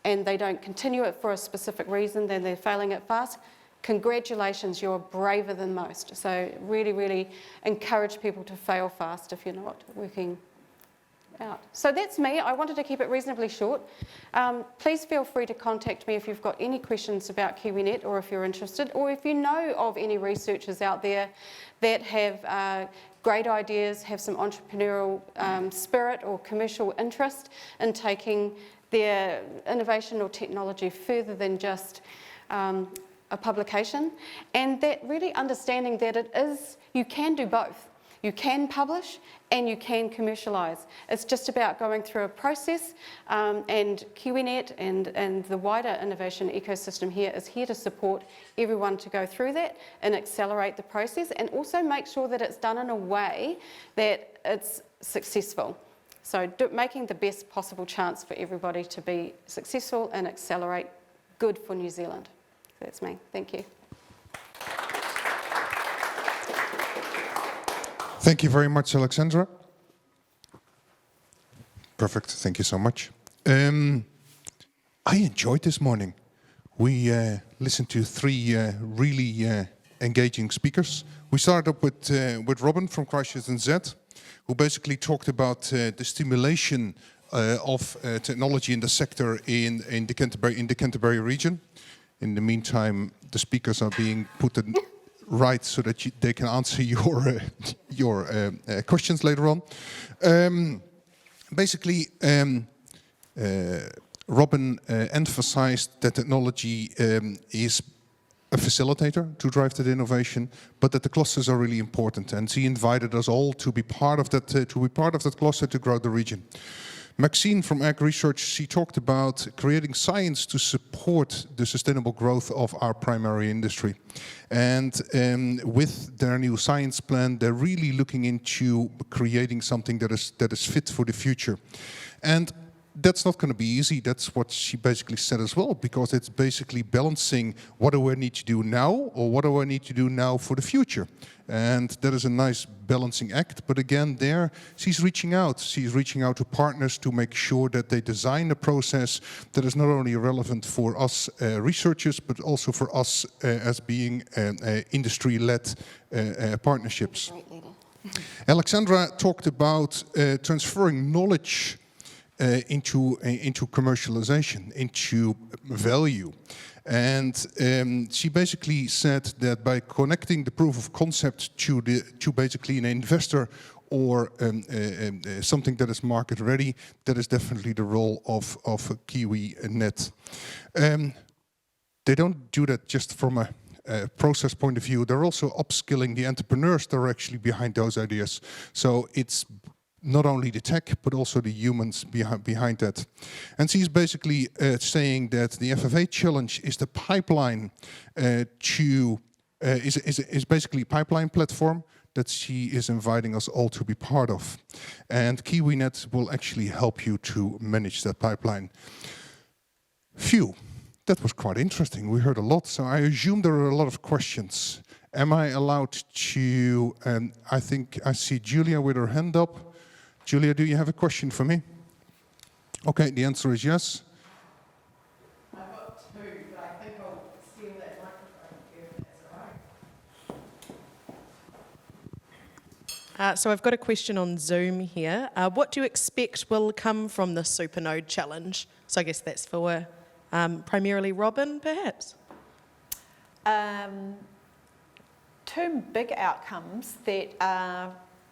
and they don't continue it for a specific reason, then they're failing it fast. Congratulations, you're braver than most. So really, really encourage people to fail fast if you're not working out. So that's me. I wanted to keep it reasonably short. Please feel free to contact me if you've got any questions about KiwiNet or if you're interested, or if you know of any researchers out there that have great ideas, have some entrepreneurial spirit or commercial interest in taking their innovation or technology further than just a publication, and that really understanding that you can do both. You can publish and you can commercialise. It's just about going through a process, and KiwiNet and the wider innovation ecosystem here is here to support everyone to go through that and accelerate the process, and also make sure that it's done in a way that it's successful. So making the best possible chance for everybody to be successful and accelerate good for New Zealand. So that's me. Thank you. Thank you very much, Alexandra. Perfect, thank you so much. I enjoyed this morning. We listened to three really engaging speakers. We started up with Robin from Christchurch and Z, who basically talked about the stimulation of technology in the sector in the Canterbury region. In the meantime, the speakers are being put in right so that they can answer your questions later on. Basically, Robin emphasized that technology is a facilitator to drive that innovation, but that the clusters are really important, and she invited us all to be part of that cluster to grow the region. Maxine from Ag Research, she talked about creating science to support the sustainable growth of our primary industry. And with their new science plan, they're really looking into creating something that is fit for the future. And that's not going to be easy. That's what she basically said as well, because it's basically balancing what do I need to do now, or what do I need to do now for the future. And that is a nice balancing act. But again, there she's reaching out. She's reaching out to partners to make sure that they design a process that is not only relevant for us researchers, but also for us as being industry-led partnerships. Alexandra talked about transferring knowledge into commercialization, into value. And she basically said that by connecting the proof of concept to basically an investor or something that is market ready, that is definitely the role of KiwiNet. They don't do that just from a process point of view. They're also upskilling the entrepreneurs that are actually behind those ideas. So it's not only the tech, but also the humans behind that. And she's basically saying that the FFA challenge is the pipeline is basically a pipeline platform that she is inviting us all to be part of. And KiwiNet will actually help you to manage that pipeline. Phew, that was quite interesting. We heard a lot, so I assume there are a lot of questions. Am I allowed to, I think I see Julia with her hand up. Julia, do you have a question for me? Okay, the answer is yes. I've got two, but I think I'll steal that microphone if that's all right. So I've got a question on Zoom here. What do you expect will come from the Supernode Challenge? So I guess that's for primarily Robin, perhaps? Two big outcomes that are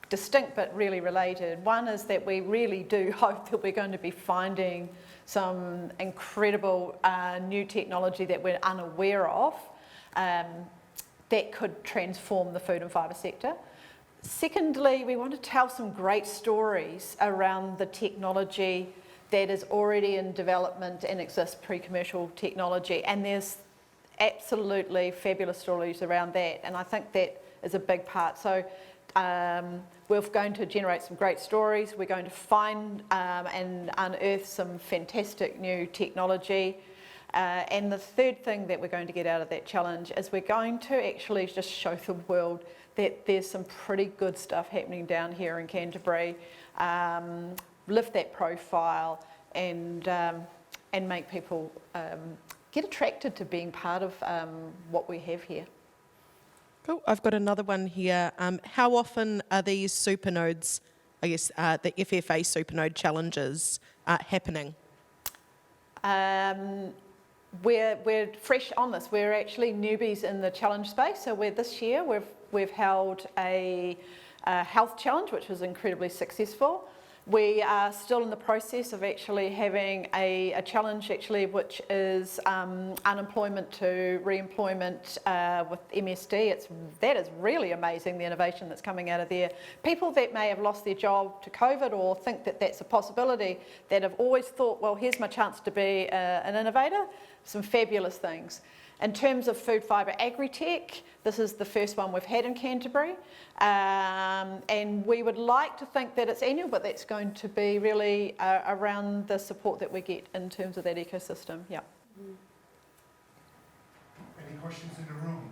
distinct but really related. One is that we really do hope that we're going to be finding some incredible new technology that we're unaware of that could transform the food and fibre sector. Secondly, we want to tell some great stories around the technology that is already in development and exists, pre-commercial technology, and there's absolutely fabulous stories around that, and I think that is a big part. So we're going to generate some great stories. We're going to find and unearth some fantastic new technology. And the third thing that we're going to get out of that challenge is we're going to actually just show the world that there's some pretty good stuff happening down here in Canterbury, lift that profile and make people get attracted to being part of what we have here. Cool. I've got another one here. How often are these supernodes, I guess the FFA supernode challenges, happening? We're fresh on this. We're actually newbies in the challenge space. So this year we've held a health challenge, which was incredibly successful. We are still in the process of actually having a challenge actually, which is unemployment to re-employment with MSD. That is really amazing, the innovation that's coming out of there. People that may have lost their job to COVID or think that that's a possibility, that have always thought, well, here's my chance to be an innovator, some fabulous things. In terms of food fibre agri-tech, this is the first one we've had in Canterbury, and we would like to think that it's annual, but that's going to be really around the support that we get in terms of that ecosystem. Yeah. Any questions in the room?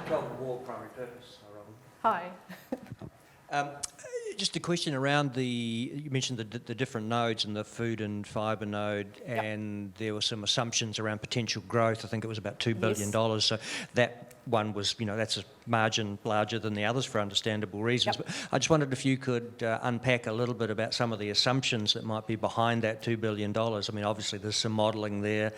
Golden Wall primary purpose. Hi. Just a question around you mentioned the different nodes and the food and fibre node, and there were some assumptions around potential growth. I think it was about $2 billion. Yes. So that one was, that's a margin larger than the others for understandable reasons. But I just wondered if you could unpack a little bit about some of the assumptions that might be behind that $2 billion. I mean, obviously there's some modelling there.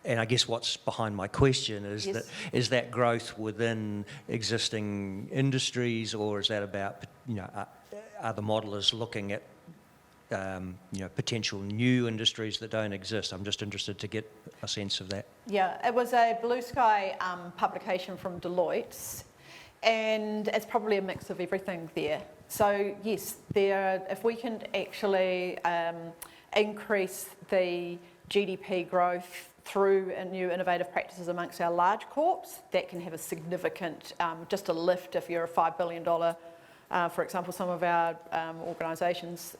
And I guess what's behind my question is that growth within existing industries, or is that about, are the modellers looking at, potential new industries that don't exist? I'm just interested to get a sense of that. Yeah, it was a Blue Sky publication from Deloitte, and it's probably a mix of everything there. So yes, if we can actually increase the GDP growth through new innovative practices amongst our large corps, that can have a significant, just a lift if you're a $5 billion, for example, some of our organisations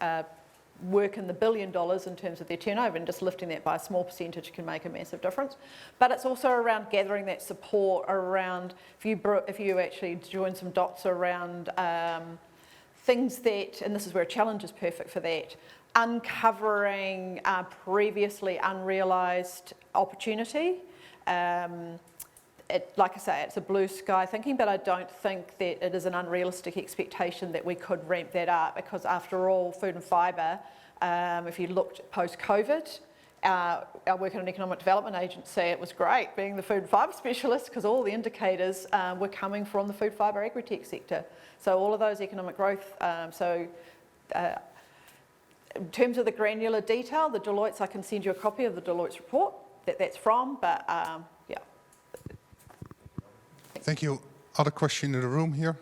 work in the $1 billion in terms of their turnover, and just lifting that by a small percentage can make a massive difference. But it's also around gathering that support around, if you actually join some dots around things that, and this is where a challenge is perfect for that, uncovering previously unrealised opportunity. Like I say, it's a blue sky thinking, but I don't think that it is an unrealistic expectation that we could ramp that up, because after all, food and fibre, if you looked post-COVID, our work in an economic development agency, it was great being the food and fibre specialist, because all the indicators were coming from the food fibre agri-tech sector. So all of those economic growth, in terms of the granular detail, the Deloitte's, I can send you a copy of the Deloitte's report that's from, but yeah. Thank you. Other question in the room here?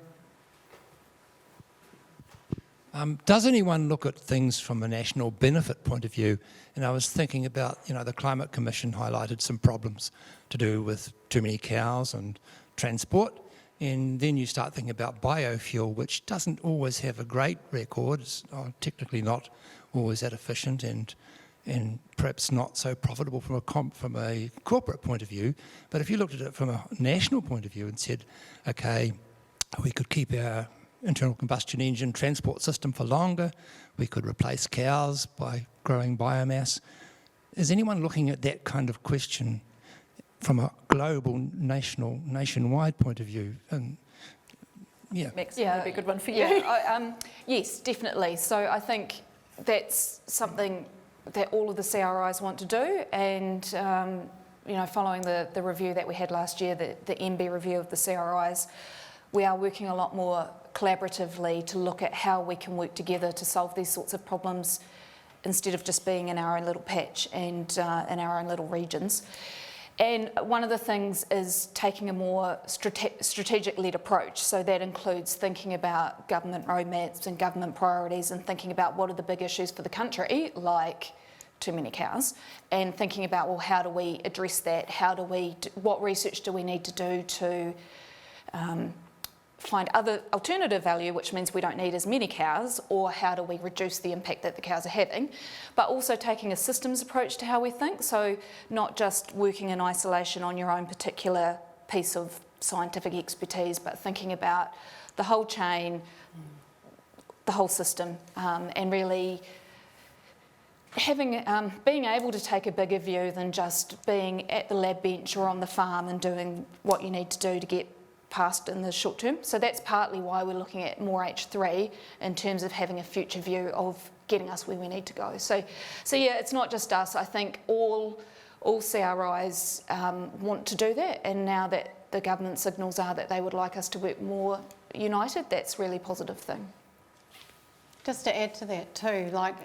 Does anyone look at things from a national benefit point of view? And I was thinking about, the Climate Commission highlighted some problems to do with too many cows and transport. And then you start thinking about biofuel, which doesn't always have a great record. It's technically not always that efficient and perhaps not so profitable from a corporate point of view. But if you looked at it from a national point of view and said, okay, we could keep our internal combustion engine transport system for longer, we could replace cows by growing biomass. Is anyone looking at that kind of question from a global, nationwide point of view? And Max, that'd be a good one for you. Yeah, yes, definitely. So I think that's something that all of the CRIs want to do, and following the review that we had last year, the MB review of the CRIs, we are working a lot more collaboratively to look at how we can work together to solve these sorts of problems instead of just being in our own little patch and in our own little regions. And one of the things is taking a more strategic-led approach. So that includes thinking about government roadmaps and government priorities, and thinking about what are the big issues for the country, like too many cows, and thinking about, well, how do we address that? What research do we need to do to find other alternative value, which means we don't need as many cows, or how do we reduce the impact that the cows are having, but also taking a systems approach to how we think, so not just working in isolation on your own particular piece of scientific expertise, but thinking about the whole chain, the whole system, and really having, being able to take a bigger view than just being at the lab bench or on the farm and doing what you need to do to get past in the short term. So that's partly why we're looking at more H3 in terms of having a future view of getting us where we need to go. So yeah, it's not just us. I think all CRIs want to do that, and now that the government signals are that they would like us to work more united, that's a really positive thing. Just to add to that too, like,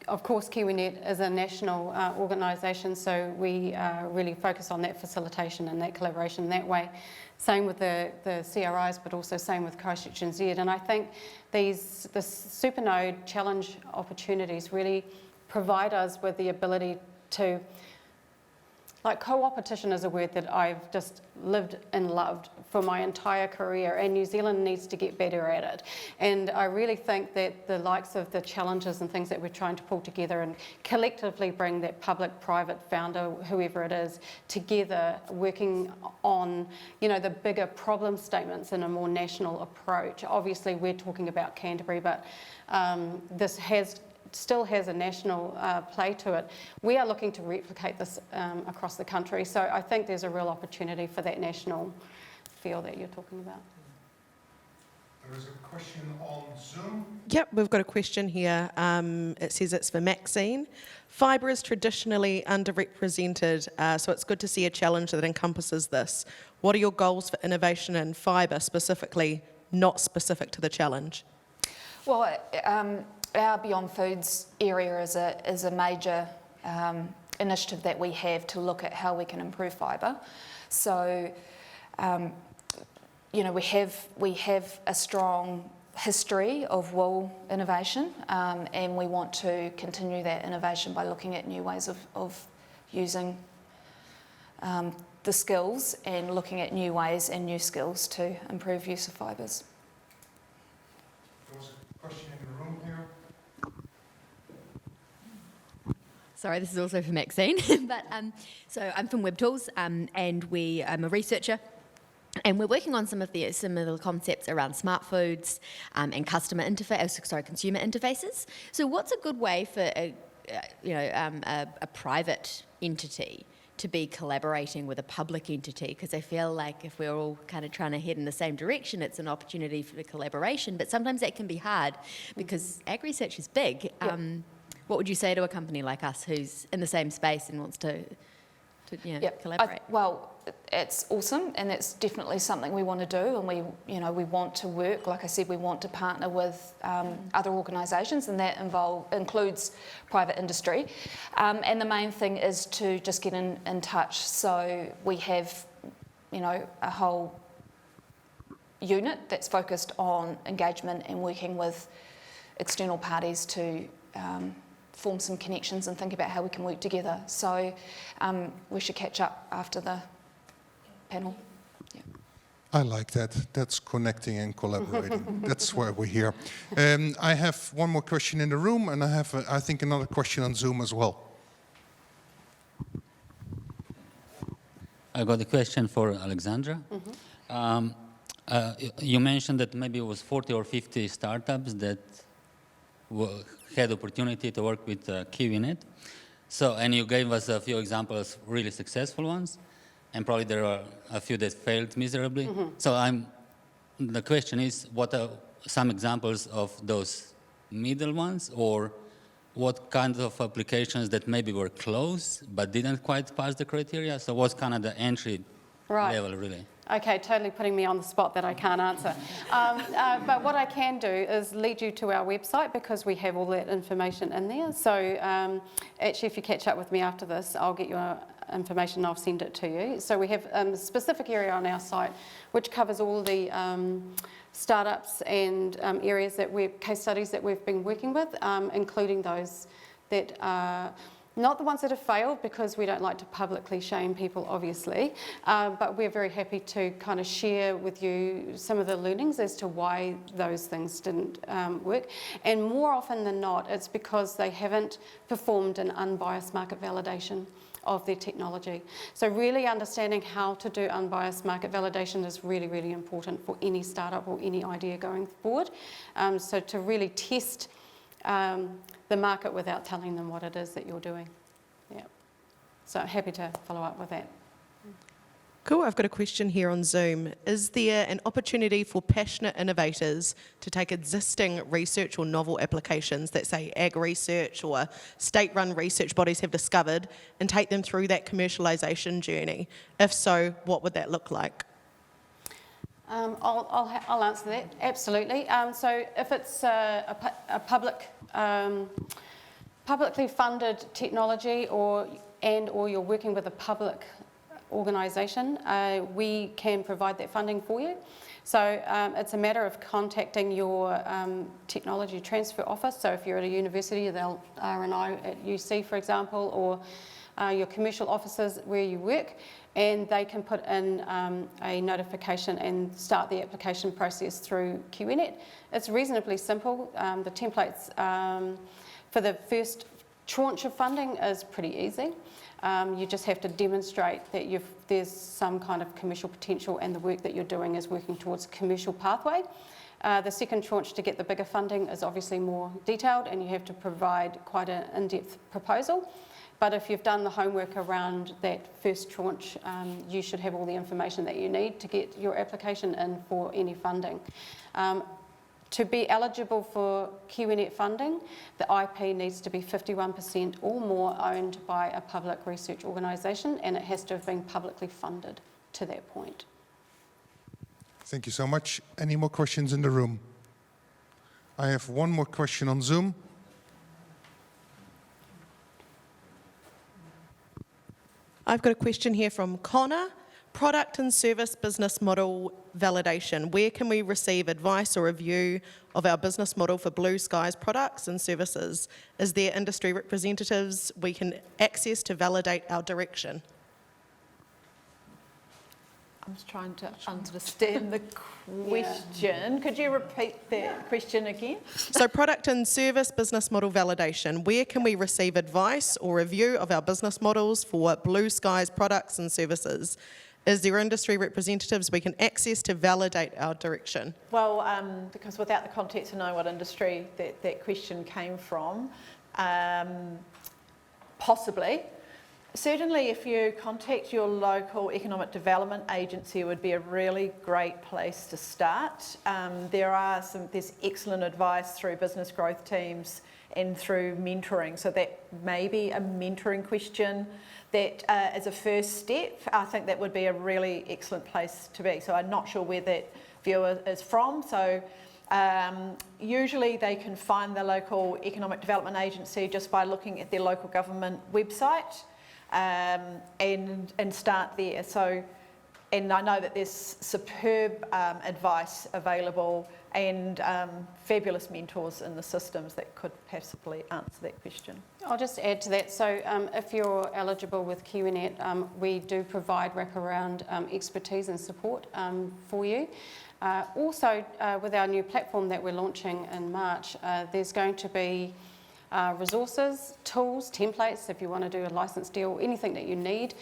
of course KiwiNet is a national organisation, so we really focus on that facilitation and that collaboration that way. Same with the CRIs, but also same with Christchurch NZ. And I think the Supernode challenge opportunities really provide us with the ability to, like, co-opetition is a word that I've just lived and loved for my entire career, and New Zealand needs to get better at it. And I really think that the likes of the challenges and things that we're trying to pull together and collectively bring that public-private founder, whoever it is, together, working on, you know, the bigger problem statements in a more national approach. Obviously, we're talking about Canterbury, but this still has a national play to it. We are looking to replicate this across the country, so I think there's a real opportunity for that national feel that you're talking about. There is a question on Zoom. Yep, we've got a question here. It says it's for Maxine. Fibre is traditionally underrepresented, so it's good to see a challenge that encompasses this. What are your goals for innovation in fibre, specifically, not specific to the challenge? Well, our Beyond Foods area is a major initiative that we have to look at how we can improve fibre. So, you know, we have a strong history of wool innovation, and we want to continue that innovation by looking at new ways of using the skills and looking at new ways and new skills to improve use of fibres. There was a question in the room here. Sorry, this is also for Maxine. But so I'm from WebTools, and I'm a researcher, and we're working on some of the similar concepts around smart foods and consumer interfaces. So, what's a good way for a private entity to be collaborating with a public entity? Because I feel like if we're all kind of trying to head in the same direction, it's an opportunity for collaboration. But sometimes that can be hard because ag research is big. Yep. What would you say to a company like us who's in the same space and wants to collaborate? Well, it's awesome, and it's definitely something we want to do, and we want to work. Like I said, we want to partner with other organisations, and that includes private industry. And the main thing is to just get in touch. So we have, a whole unit that's focused on engagement and working with external parties to form some connections and think about how we can work together. So we should catch up after the panel. Yeah. I like that. That's connecting and collaborating. That's why we're here. I have one more question in the room, and I have, I think, another question on Zoom as well. I got a question for Alexandra. Mm-hmm. You mentioned that maybe it was 40 or 50 startups that had opportunity to work with KiwiNet. So, and you gave us a few examples, really successful ones, and probably there are a few that failed miserably. Mm-hmm. So the question is, what are some examples of those middle ones, or what kind of applications that maybe were close but didn't quite pass the criteria? So what's kind of the entry level, really? Okay, totally putting me on the spot that I can't answer. But what I can do is lead you to our website, because we have all that information in there. So actually, if you catch up with me after this, I'll get your information and I'll send it to you. So we have a specific area on our site which covers all the startups and areas case studies that we've been working with, including those that are not the ones that have failed, because we don't like to publicly shame people, obviously, but we're very happy to kind of share with you some of the learnings as to why those things didn't work. And more often than not, it's because they haven't performed an unbiased market validation of their technology. So really understanding how to do unbiased market validation is really, really important for any startup or any idea going forward. So to really test the market without telling them what it is that you're doing. Yeah. So I'm happy to follow up with that. Cool, I've got a question here on Zoom. Is there an opportunity for passionate innovators to take existing research or novel applications that, say, ag research or state-run research bodies have discovered and take them through that commercialisation journey? If so, what would that look like? I'll answer that, absolutely. So if it's a publicly funded technology or you're working with a public organisation, we can provide that funding for you. So it's a matter of contacting your technology transfer office. So if you're at a university, they'll R&I at UC, for example, or your commercial offices where you work, and they can put in a notification and start the application process through QNet. It's reasonably simple. The templates for the first tranche of funding is pretty easy. You just have to demonstrate that there's some kind of commercial potential and the work that you're doing is working towards a commercial pathway. The second tranche to get the bigger funding is obviously more detailed and you have to provide quite an in-depth proposal. But if you've done the homework around that first tranche, you should have all the information that you need to get your application in for any funding. To be eligible for QNet funding, the IP needs to be 51% or more owned by a public research organisation, and it has to have been publicly funded to that point. Thank you so much. Any more questions in the room? I have one more question on Zoom. I've got a question here from Connor. Product and service business model validation. Where can we receive advice or review of our business model for Blue Skies products and services? Is there industry representatives we can access to validate our direction? I'm just trying to understand the question. Could you repeat that question again? So product and service business model validation. Where can we receive advice or review of our business models for Blue Skies products and services? Is there industry representatives we can access to validate our direction? Well, because without the context to know what industry that question came from, possibly. Certainly if you contact your local economic development agency, it would be a really great place to start. There's excellent advice through business growth teams and through mentoring, so that may be a mentoring question that as a first step, I think that would be a really excellent place to be. So I'm not sure where that viewer is from, so usually they can find the local economic development agency just by looking at their local government website and start there. So, and I know that there's superb advice available and fabulous mentors in the systems that could possibly answer that question. I'll just add to that. So if you're eligible with QNet, we do provide wraparound expertise and support for you. Also, with our new platform that we're launching in March, there's going to be resources, tools, templates, if you want to do a license deal, anything that you need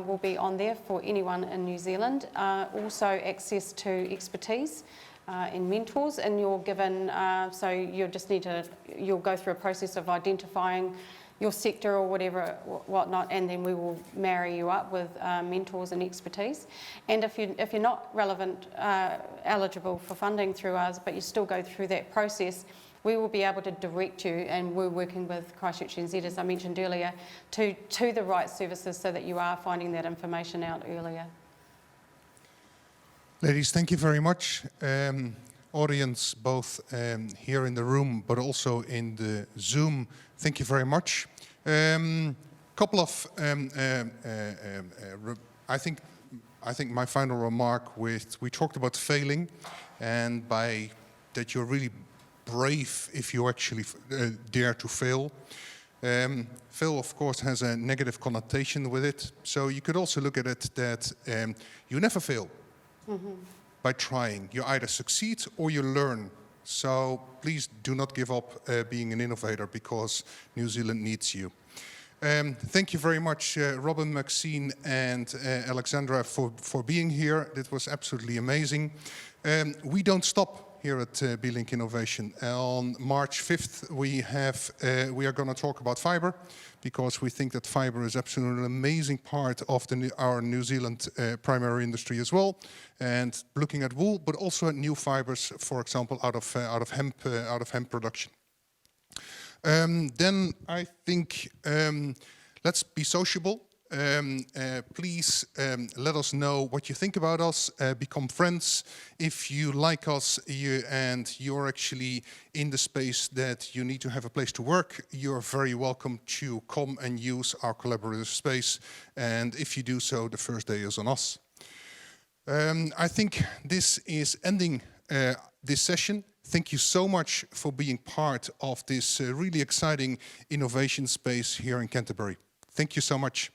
will be on there for anyone in New Zealand. Also access to expertise and mentors, and you're given, so you'll go through a process of identifying your sector or whatnot, and then we will marry you up with mentors and expertise. And if you're not eligible for funding through us, but you still go through that process, we will be able to direct you, and we're working with Christchurch NZ, as I mentioned earlier, to the right services so that you are finding that information out earlier. Ladies, thank you very much. Audience, both here in the room, but also in the Zoom, thank you very much. Couple of, I think my final remark we talked about failing, and that you're really brave if you actually dare to fail. Fail, of course, has a negative connotation with it. So you could also look at it that you never fail by trying. You either succeed or you learn. So please do not give up being an innovator, because New Zealand needs you. Thank you very much, Robin, Maxine, and Alexandra for being here. It was absolutely amazing. We don't stop here at B-Link Innovation. On March 5th, we are going to talk about fiber, because we think that fiber is absolutely an amazing part of our New Zealand primary industry as well, and looking at wool, but also at new fibers, for example, out of hemp production. Then I think let's be sociable. Please let us know what you think about us, become friends. If you like us and you're actually in the space that you need to have a place to work, you're very welcome to come and use our collaborative space. And if you do so, the first day is on us. I think this is ending this session. Thank you so much for being part of this really exciting innovation space here in Canterbury. Thank you so much.